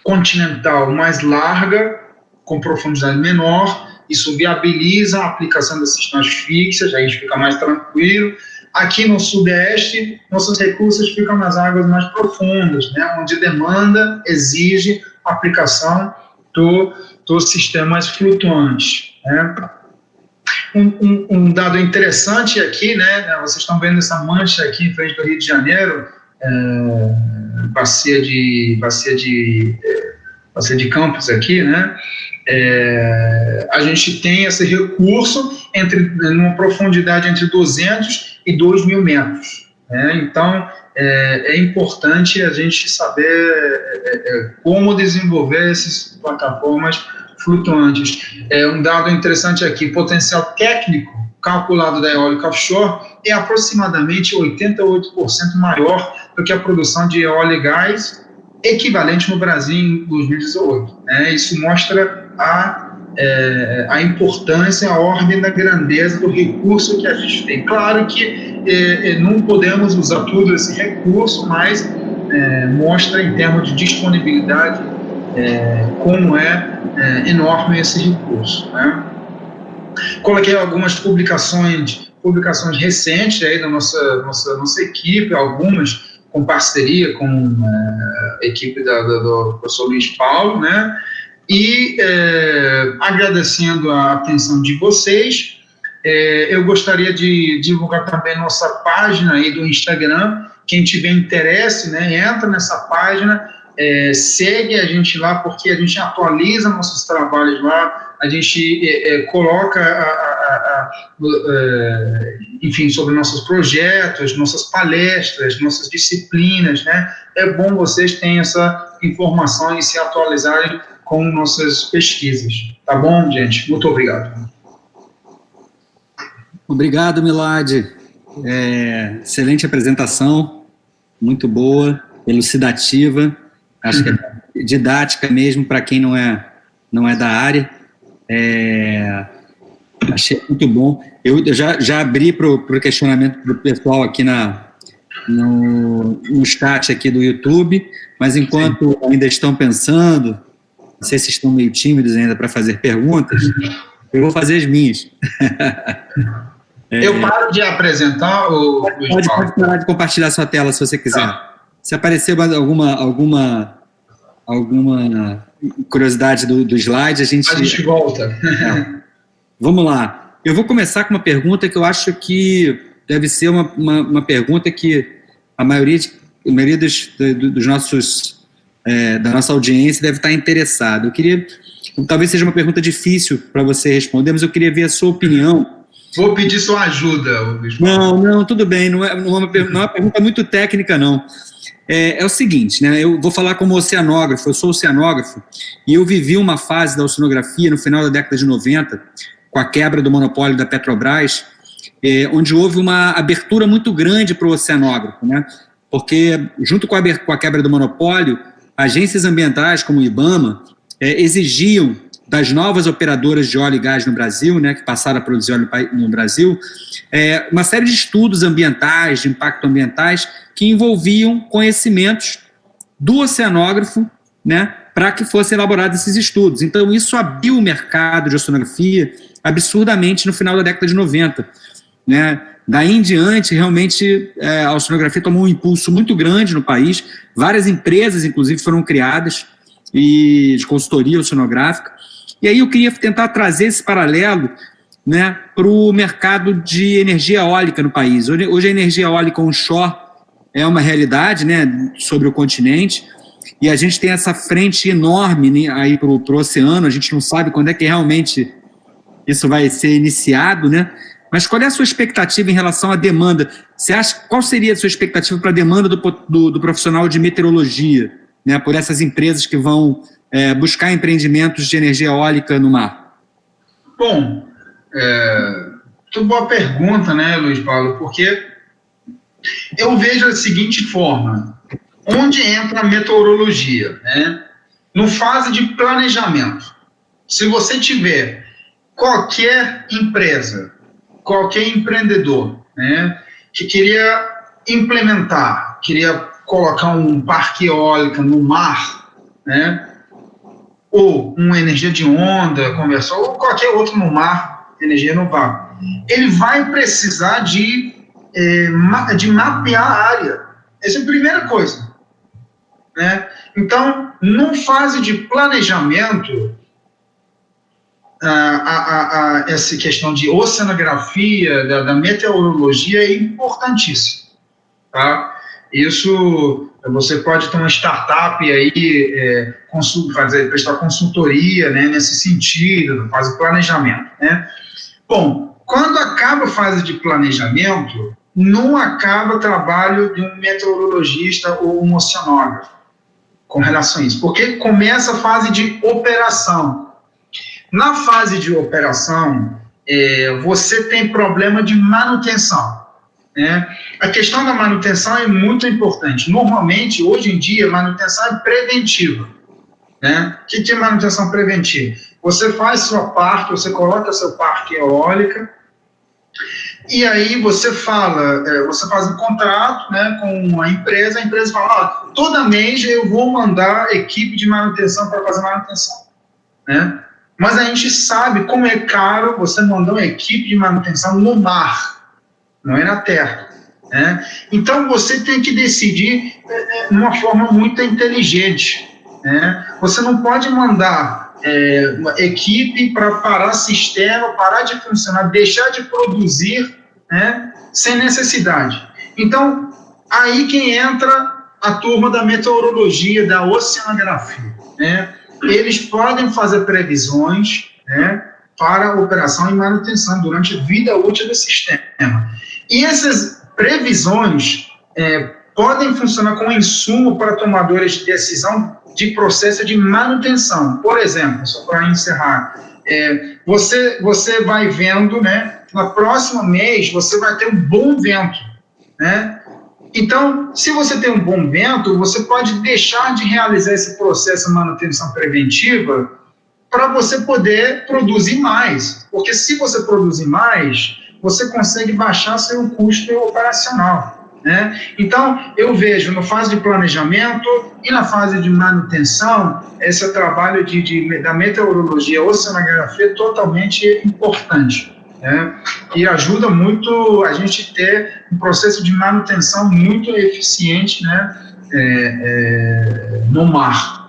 S2: continental mais larga, com profundidade menor, isso viabiliza a aplicação das sistemas fixas, a gente fica mais tranquilo. Aqui no Sudeste, nossos recursos ficam nas águas mais profundas, né, onde demanda exige a aplicação dos sistemas flutuantes, né. Um dado interessante aqui, né, vocês estão vendo essa mancha aqui em frente do Rio de Janeiro, bacia de Campos aqui, né, a gente tem esse recurso numa profundidade entre 200 e 2 mil metros, né? Então é importante a gente saber como desenvolver essas plataformas flutuantes. Um dado interessante aqui, potencial técnico calculado da eólica offshore é aproximadamente 88% maior do que a produção de óleo e gás equivalente no Brasil em 2018. Né? Isso mostra a importância, a ordem da grandeza do recurso que a gente tem. Claro que não podemos usar todo esse recurso, mas mostra em termos de disponibilidade como é enorme esse recurso. Né? Coloquei algumas publicações recentes aí da nossa equipe, algumas com parceria com a equipe do professor Luiz Paulo, né? E agradecendo a atenção de vocês, eu gostaria de divulgar também nossa página aí do Instagram. Quem tiver interesse, né, entra nessa página, segue a gente lá, porque a gente atualiza nossos trabalhos lá, a gente coloca, enfim, sobre nossos projetos, nossas palestras, nossas disciplinas, né? É bom vocês terem essa informação e se atualizarem com nossas pesquisas. Tá bom, gente? Muito obrigado.
S1: Obrigado, Milad. Excelente apresentação, muito boa, elucidativa, acho que é didática mesmo para quem não é da área. Achei muito bom. Eu já abri para o questionamento do pessoal aqui no chat aqui do YouTube, mas enquanto ainda estão pensando, não sei se estão meio tímidos ainda para fazer perguntas, eu vou fazer as minhas.
S2: Eu paro de apresentar o...
S1: Pode parar de compartilhar sua tela se você quiser. Tá. Se aparecer alguma curiosidade do slide, a gente volta. Vamos lá. Eu vou começar com uma pergunta que eu acho que deve ser uma pergunta que a maioria dos nossos da nossa audiência deve estar interessada. Talvez seja uma pergunta difícil para você responder, mas eu queria ver a sua opinião.
S2: Vou pedir sua ajuda, Luiz.
S1: Não, tudo bem, não é uma pergunta muito técnica, não. É o seguinte, né? Eu vou falar como oceanógrafo, eu sou oceanógrafo, e eu vivi uma fase da oceanografia no final da década de 90, com a quebra do monopólio da Petrobras, onde houve uma abertura muito grande para o oceanógrafo, né? Porque, junto com a quebra do monopólio, agências ambientais como o IBAMA exigiam das novas operadoras de óleo e gás no Brasil, né, que passaram a produzir óleo no Brasil, uma série de estudos ambientais, de impacto ambientais, que envolviam conhecimentos do oceanógrafo, né, para que fossem elaborados esses estudos. Então, isso abriu o mercado de oceanografia absurdamente no final da década de 90. Né? Daí em diante, realmente, a oceanografia tomou um impulso muito grande no país. Várias empresas, inclusive, foram criadas de consultoria oceanográfica. E aí eu queria tentar trazer esse paralelo, né, para o mercado de energia eólica no país. Hoje a energia eólica onshore é uma realidade, né, sobre o continente, e a gente tem essa frente enorme, né, aí para o oceano. A gente não sabe quando é que realmente isso vai ser iniciado, né? Mas qual é a sua expectativa em relação à demanda? Você acha, qual seria a sua expectativa para a demanda do profissional de meteorologia, né, por essas empresas que vão buscar empreendimentos de energia eólica no mar?
S2: Bom, muito boa pergunta, né, Luiz Paulo, porque eu vejo da seguinte forma: onde entra a meteorologia, né? No fase de planejamento. Se você tiver qualquer empresa, qualquer empreendedor, né, que queria colocar um parque eólico no mar, né, ou uma energia de onda, conversor, ou qualquer outro no mar, energia renovável, ele vai precisar de mapear a área. Essa é a primeira coisa, né? Então, na fase de planejamento, essa questão de oceanografia, da meteorologia é importantíssima, tá? Isso, você pode ter uma startup aí, prestar consultoria, né, nesse sentido, fase de planejamento, né? Bom, quando acaba a fase de planejamento, não acaba o trabalho de um meteorologista ou um oceanógrafo com relação a isso, porque começa a fase de operação. Na fase de operação, você tem problema de manutenção, né? A questão da manutenção é muito importante. Normalmente, hoje em dia, a manutenção é preventiva, né? O que é manutenção preventiva? Você faz sua parte, você coloca seu parque eólica, e aí você você faz um contrato, né, com a empresa fala, toda mês eu vou mandar equipe de manutenção para fazer manutenção, né? Mas a gente sabe como é caro você mandar uma equipe de manutenção no mar, não é na terra, né? Então você tem que decidir de uma forma muito inteligente, né? Você não pode mandar uma equipe para parar sistema, parar de funcionar, deixar de produzir, né, sem necessidade. Então, aí que entra a turma da meteorologia, da oceanografia, né? Eles podem fazer previsões, né, para a operação e manutenção durante a vida útil do sistema. E essas previsões podem funcionar como insumo para tomadores de decisão de processo de manutenção. Por exemplo, só para encerrar, você vai vendo, né, no próximo mês você vai ter um bom vento, né? Então, se você tem um bom vento, você pode deixar de realizar esse processo de manutenção preventiva para você poder produzir mais, porque se você produzir mais, você consegue baixar seu custo operacional, né? Então, eu vejo na fase de planejamento e na fase de manutenção, esse trabalho da meteorologia, oceanografia, totalmente importante, né? E ajuda muito a gente ter um processo de manutenção muito eficiente, né, no mar.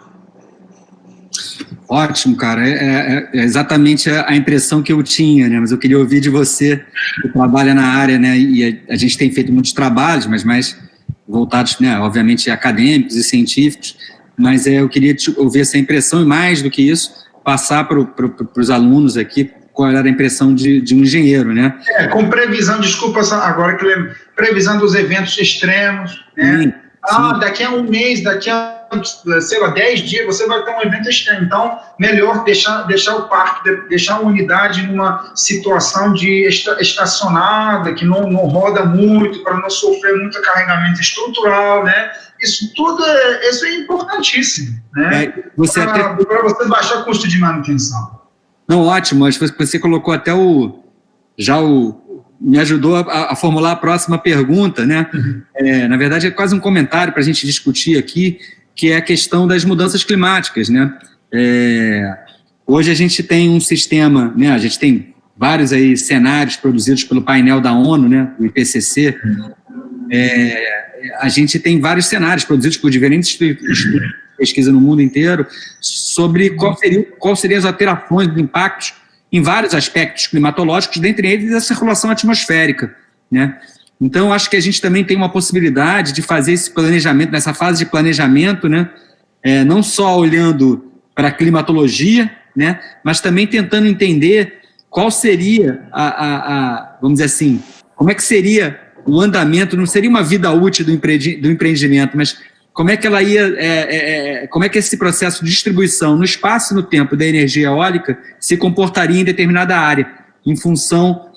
S1: Ótimo, cara. É exatamente a impressão que eu tinha, né? Mas eu queria ouvir de você, que trabalha na área, né? E a gente tem feito muitos trabalhos, mas mais voltados, né, obviamente, acadêmicos e científicos. Mas eu queria ouvir essa impressão e, mais do que isso, passar para os alunos aqui qual era a impressão de um engenheiro, né?
S2: Com previsão, desculpa, agora que eu lembro, previsão dos eventos extremos, né? Sim. Daqui a um mês, daqui a, sei lá, 10 dias, você vai ter um evento extremo. Então, melhor deixar o parque, deixar a unidade numa situação de estacionada, que não roda muito, para não sofrer muito carregamento estrutural, né? Isso tudo isso é importantíssimo, né? Para você baixar o custo de manutenção.
S1: Não, ótimo, acho que você colocou até me ajudou a formular a próxima pergunta, né? Na verdade, é quase um comentário para a gente discutir aqui, que é a questão das mudanças climáticas, né? Hoje a gente tem um sistema, né? A gente tem vários aí cenários produzidos pelo painel da ONU, né? O IPCC. A gente tem vários cenários produzidos por diferentes institutos de pesquisa no mundo inteiro sobre qual seriam as alterações, os impactos em vários aspectos climatológicos, dentre eles a circulação atmosférica, né? Então, acho que a gente também tem uma possibilidade de fazer esse planejamento, nessa fase de planejamento, né? Não só olhando para a climatologia, né? Mas também tentando entender qual seria vamos dizer assim, como é que seria o andamento, não seria uma vida útil do empreendimento, mas como é que ela ia, como é que esse processo de distribuição no espaço e no tempo da energia eólica se comportaria em determinada área, em função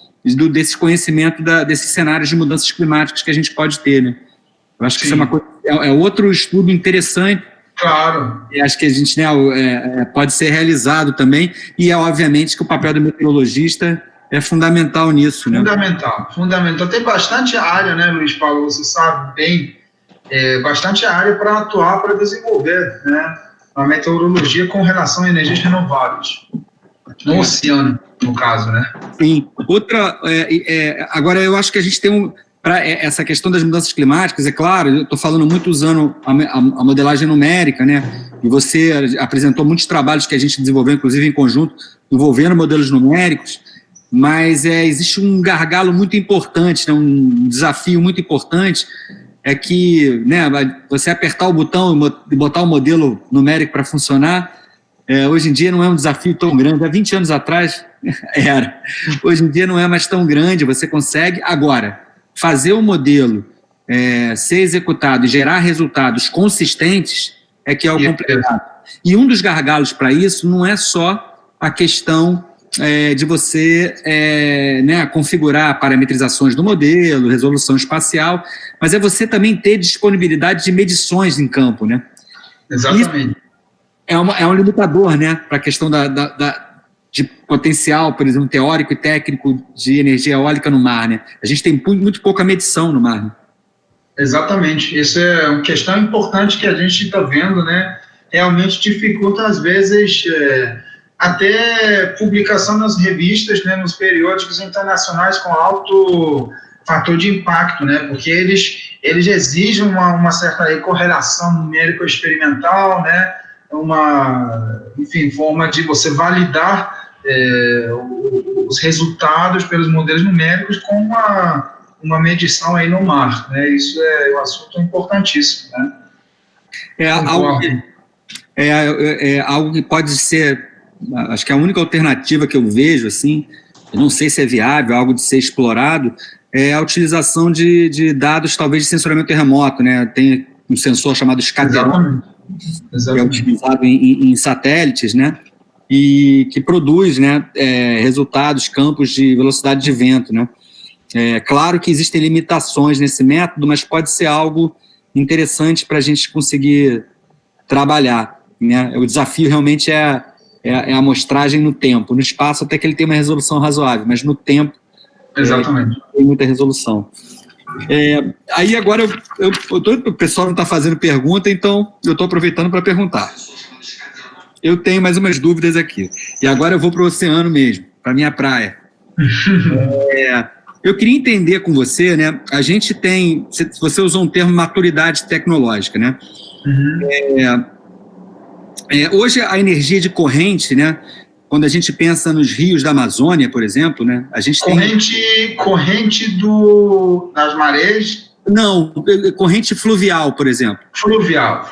S1: desse conhecimento desses cenários de mudanças climáticas que a gente pode ter, né? Eu acho que isso é uma coisa, outro estudo interessante.
S2: Claro.
S1: E acho que a gente, né, pode ser realizado também, e obviamente que o papel do meteorologista é fundamental nisso, né?
S2: Fundamental. Tem bastante área, né, Luiz Paulo, você sabe bem, bastante área para atuar, para desenvolver, né? uma meteorologia com relação a energias renováveis, no oceano, no caso, né?
S1: Sim. Agora, eu acho que a gente tem para essa questão das mudanças climáticas, é claro, eu estou falando muito usando a modelagem numérica, né? E você apresentou muitos trabalhos que a gente desenvolveu, inclusive em conjunto, envolvendo modelos numéricos, mas existe um gargalo muito importante, né? Um desafio muito importante, é que, né, você apertar o botão e botar o modelo numérico para funcionar, hoje em dia não é um desafio tão grande. Há 20 anos atrás era. Hoje em dia não é mais tão grande, você consegue. Agora, fazer o modelo ser executado e gerar resultados consistentes é que é o complicado. E um dos gargalos para isso não é só a questão de você configurar parametrizações do modelo, resolução espacial, mas é você também ter disponibilidade de medições em campo, né?
S2: Exatamente.
S1: Isso é um limitador, né, para a questão de potencial, por exemplo, teórico e técnico de energia eólica no mar, né? A gente tem muito pouca medição no mar, né?
S2: Exatamente. Isso é uma questão importante que a gente está vendo, né? Realmente dificulta, às vezes, até publicação nas revistas, né, nos periódicos internacionais com alto fator de impacto, né? Porque eles exigem uma certa correlação numérica experimental, né? Forma de você validar os resultados pelos modelos numéricos com uma medição aí no mar, né? Isso é um assunto importantíssimo, né?
S1: Algo que pode ser, acho que a única alternativa que eu vejo, assim, eu não sei se é viável, algo de ser explorado, é a utilização de dados, talvez, de sensoramento remoto, né? Tem um sensor chamado Scateron, que é utilizado em satélites, né? E que produz, né, resultados, campos de velocidade de vento, né? Claro que existem limitações nesse método, mas pode ser algo interessante para a gente conseguir trabalhar, né? O desafio realmente é a amostragem no tempo. No espaço até que ele tem uma resolução razoável, mas no tempo
S2: exatamente
S1: tem muita resolução. Aí agora o pessoal não está fazendo pergunta, então eu estou aproveitando para perguntar. Eu tenho mais umas dúvidas aqui. E agora eu vou para o oceano mesmo, para a minha praia. Eu queria entender com você, né? A gente tem, você usou um termo maturidade tecnológica, né?
S2: Uhum.
S1: Hoje a energia de corrente, né? Quando a gente pensa nos rios da Amazônia, por exemplo, né? A gente
S2: corrente das marés?
S1: Não, corrente fluvial, por exemplo.
S2: Fluvial.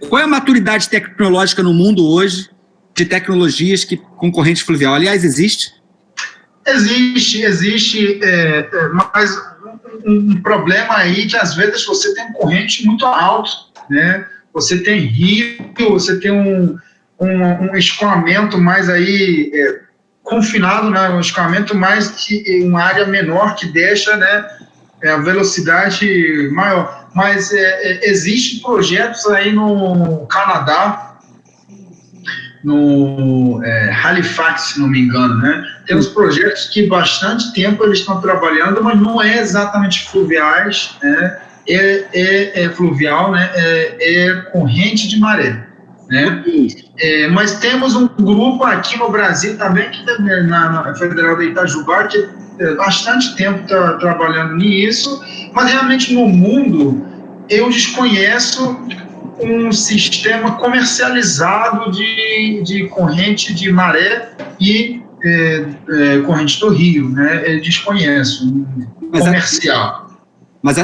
S1: Qual é a maturidade tecnológica no mundo hoje de tecnologias com corrente fluvial? Aliás, existe?
S2: Existe, mas um problema aí que às vezes você tem corrente muito alto, né? Você tem rio, você tem um escoamento mais aí confinado, né? Um escoamento mais que uma área menor que deixa, né, a velocidade maior. Mas existem projetos aí no Canadá, no Halifax, se não me engano, né? Temos projetos que bastante tempo eles estão trabalhando, mas não é exatamente fluviais, né? Fluvial, né? É corrente de maré, né? Mas temos um grupo aqui no Brasil também, que na Federal de Itajubá, que bastante tempo está trabalhando nisso, mas realmente no mundo eu desconheço um sistema comercializado de corrente de maré e corrente do rio, né? Eu desconheço, comercial.
S1: Mas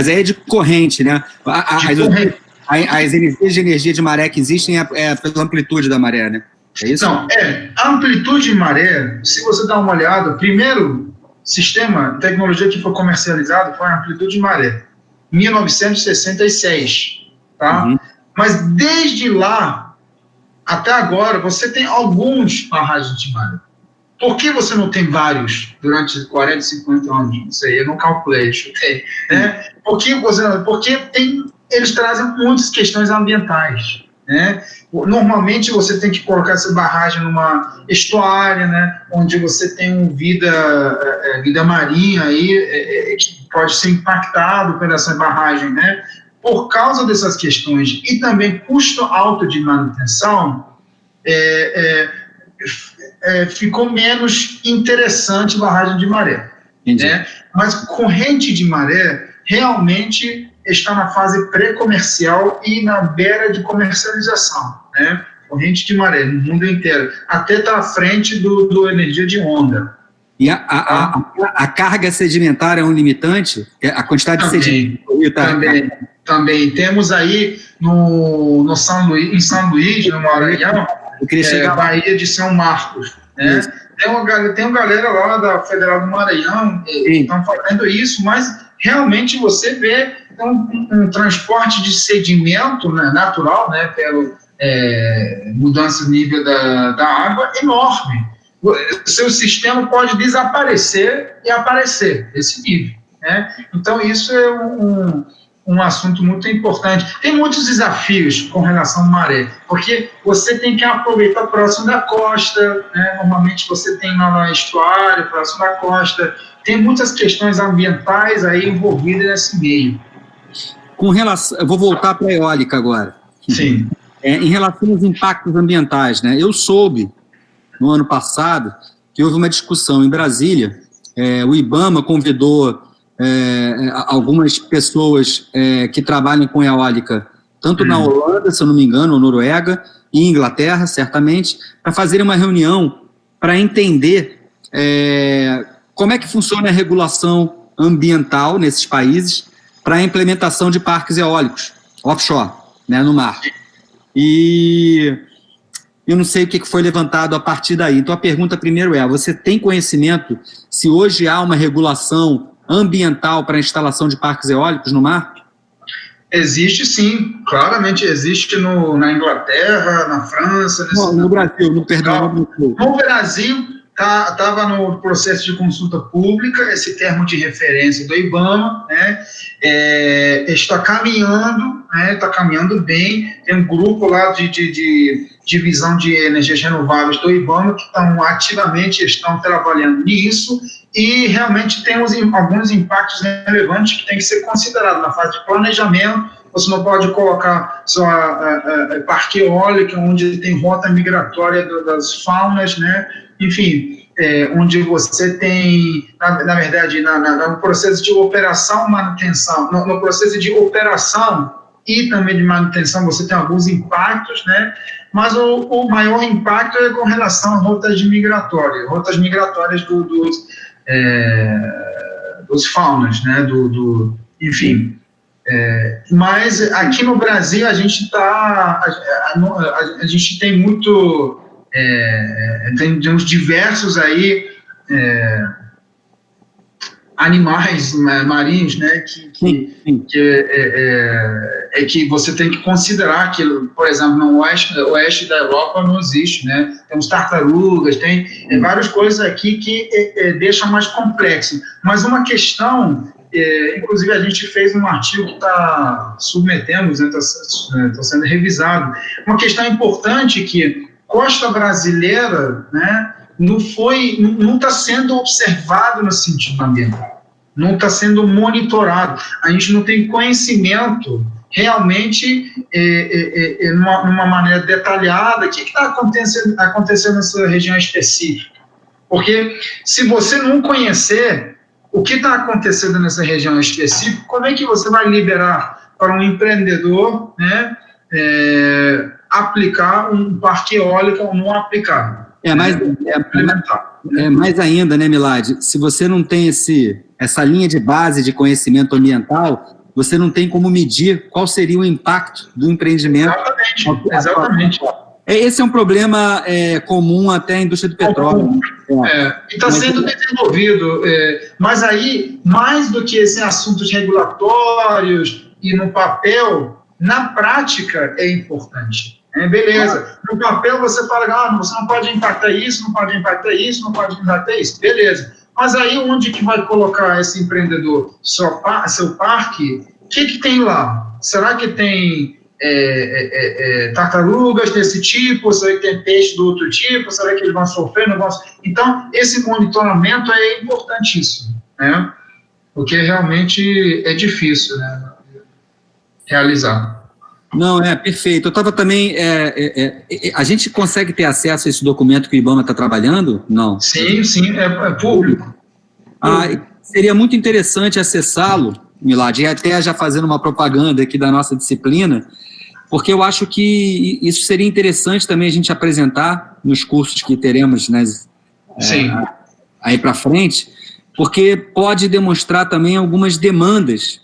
S1: aí é de corrente, né? As energias de energia de maré que existem pela amplitude da maré, né? É isso?
S2: Não, a amplitude de maré, se você dá uma olhada, o primeiro sistema, tecnologia que foi comercializado foi a amplitude de maré, 1966, tá?
S1: Uhum.
S2: Mas desde lá até agora, você tem alguns barragens de maré. Por que você não tem vários durante 40, 50 anos? Não sei, eu não calculei, chutei. Né? Porque eles trazem muitas questões ambientais. Né? Normalmente você tem que colocar essa barragem numa estuária, né? Onde você tem vida marinha aí, que pode ser impactado por essa barragem, né? por causa dessas questões e também custo alto de manutenção, ficou menos interessante barragem de maré. Né? Mas corrente de maré realmente está na fase pré-comercial e na beira de comercialização, né? Corrente de maré no mundo inteiro, até está à frente do energia de onda.
S1: E a carga sedimentar é um limitante? A quantidade de sedimento?
S2: Também. Temos aí em São Luís, no Maranhão, Baía de São Marcos, né? Tem uma galera lá da Federal do Maranhão que estão fazendo isso, mas realmente você vê um transporte de sedimento, né, natural, né, pela mudança do nível da água enorme. O seu sistema pode desaparecer e aparecer, esse nível. Né? Então, isso é um assunto muito importante. Tem muitos desafios com relação à maré, porque você tem que aproveitar próximo da costa, né? Normalmente você tem lá no estuário, próximo da costa, tem muitas questões ambientais aí envolvidas nesse meio.
S1: Com relação, eu vou voltar para a eólica agora.
S2: Sim.
S1: Em relação aos impactos ambientais, né? Eu soube, no ano passado, que houve uma discussão em Brasília, o IBAMA convidou algumas pessoas que trabalham com eólica, tanto na Holanda, se eu não me engano, ou Noruega, e Inglaterra, certamente, para fazerem uma reunião para entender como é que funciona a regulação ambiental nesses países para a implementação de parques eólicos offshore, né, no mar. E eu não sei o que foi levantado a partir daí. Então, a pergunta primeiro você tem conhecimento se hoje há uma regulação ambiental para a instalação de parques eólicos no mar?
S2: Existe, sim. Claramente existe na Inglaterra, na França.
S1: No Brasil,
S2: No Brasil, estava no processo de consulta pública, esse termo de referência do IBAMA, né, está caminhando bem. Tem um grupo lá de divisão de energias renováveis do IBAMA que estão trabalhando nisso, e realmente tem alguns impactos relevantes que tem que ser considerado na fase de planejamento. Você não pode colocar só parque eólico, onde tem rota migratória das faunas, né? Enfim, onde você tem, na verdade, no processo de operação, manutenção, no processo de operação e também de manutenção, você tem alguns impactos, né? Mas o maior impacto é com relação a rotas migratórias dos faunas, né? Enfim. Mas aqui no Brasil a gente tem muito, tem uns diversos aí animais marinhos, né, que você tem que considerar que, por exemplo, no oeste da Europa não existe, né, temos tartarugas, tem várias coisas aqui que deixam mais complexo, mas uma questão, inclusive a gente fez um artigo que está submetendo, está sendo revisado, uma questão importante que costa brasileira, né, não está sendo observado no sentido ambiental, não está sendo monitorado, a gente não tem conhecimento realmente numa maneira detalhada, o que está acontecendo nessa região específica, porque se você não conhecer o que está acontecendo nessa região específica, como é que você vai liberar para um empreendedor, né, aplicar um parque eólico ou não aplicar?
S1: Mais ainda, né, Milad? Se você não tem essa linha de base de conhecimento ambiental, você não tem como medir qual seria o impacto do empreendimento.
S2: Exatamente.
S1: Esse é um problema comum até à indústria do petróleo.
S2: E está sendo desenvolvido, mas aí, mais do que esses assuntos regulatórios e no papel, na prática é importante. Beleza, no papel você fala, você não pode impactar isso, não pode impactar isso, não pode impactar isso, beleza. Mas aí onde que vai colocar esse empreendedor? Seu parque, o que tem lá? Será que tem tartarugas desse tipo? Será que tem peixe do outro tipo? Será que eles vão sofrer? Não vão... Então, esse monitoramento é importantíssimo, né? Porque realmente é difícil, né? realizar.
S1: Não, perfeito. Eu estava também... a gente consegue ter acesso a esse documento que o IBAMA está trabalhando? Não.
S2: Sim, é público.
S1: Seria muito interessante acessá-lo, Milad, e até já fazendo uma propaganda aqui da nossa disciplina, porque eu acho que isso seria interessante também a gente apresentar nos cursos que teremos, né, aí para frente, porque pode demonstrar também algumas demandas,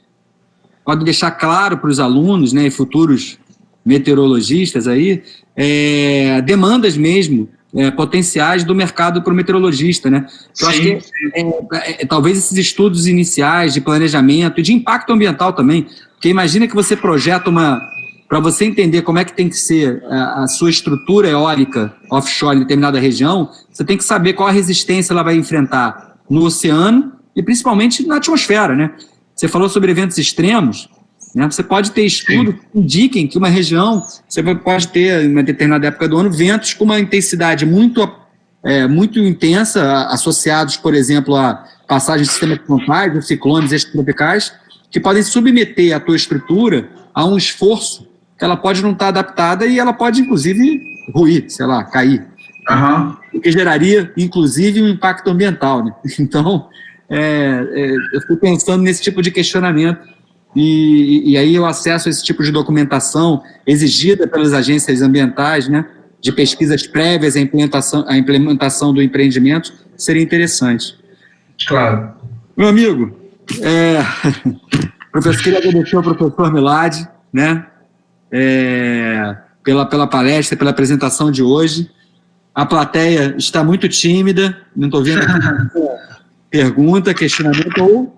S1: pode deixar claro para os alunos, né, e futuros meteorologistas aí, demandas mesmo, potenciais do mercado para o meteorologista, né? Eu acho que talvez esses estudos iniciais de planejamento e de impacto ambiental também, porque imagina que você projeta para você entender como é que tem que ser a sua estrutura eólica offshore em determinada região, você tem que saber qual a resistência ela vai enfrentar no oceano e principalmente na atmosfera, né? Você falou sobre eventos extremos, né? Você pode ter estudos que indiquem que uma região, você pode ter, em uma determinada época do ano, ventos com uma intensidade muito intensa, associados, por exemplo, a passagens de sistemas frontais, ou ciclones extratropicais, que podem submeter a tua estrutura a um esforço que ela pode não estar adaptada e ela pode, inclusive, ruir, sei lá, cair. O que geraria, inclusive, um impacto ambiental, né? Então, eu fico pensando nesse tipo de questionamento e aí o acesso a esse tipo de documentação exigida pelas agências ambientais, né, de pesquisas prévias à implementação do empreendimento, seria interessante.
S2: Claro.
S1: Meu amigo, professor, queria agradecer ao professor Milad, né, pela palestra, pela apresentação de hoje. A plateia está muito tímida, não estou vendo pergunta, questionamento, ou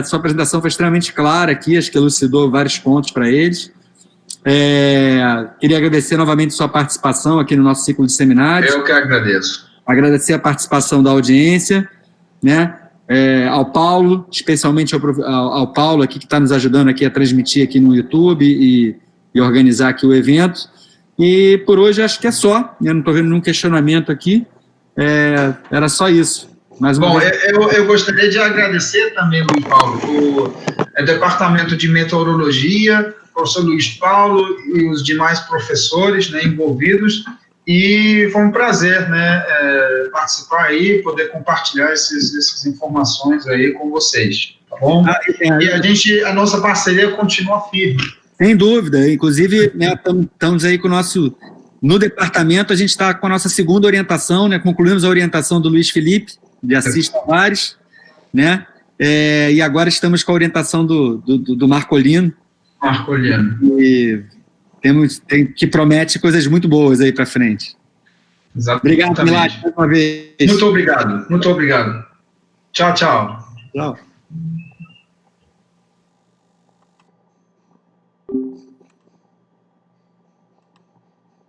S1: sua apresentação foi extremamente clara aqui, acho que elucidou vários pontos para eles. Queria agradecer novamente sua participação aqui no nosso ciclo de seminários.
S2: Eu que agradeço.
S1: Agradecer a participação da audiência, né? Ao Paulo, especialmente ao Paulo aqui, que está nos ajudando aqui a transmitir aqui no YouTube e organizar aqui o evento. E por hoje acho que é só, eu não estou vendo nenhum questionamento aqui, era só isso.
S2: Bom, eu gostaria de agradecer também, Luiz Paulo, o Departamento de Meteorologia, o professor Luiz Paulo e os demais professores, né, envolvidos, e foi um prazer, né, participar aí, poder compartilhar essas informações aí com vocês, tá bom? E a nossa parceria continua firme.
S1: Sem dúvida, inclusive, né, estamos aí com o nosso... No departamento, a gente está com a nossa segunda orientação, né, concluímos a orientação do Luiz Felipe, de Assis Tavares, né? E agora estamos com a orientação do Marcolino. E que promete coisas muito boas aí para frente.
S2: Exatamente.
S1: Obrigado, Milad, mais uma vez.
S2: Muito obrigado. Tchau.
S1: Tchau.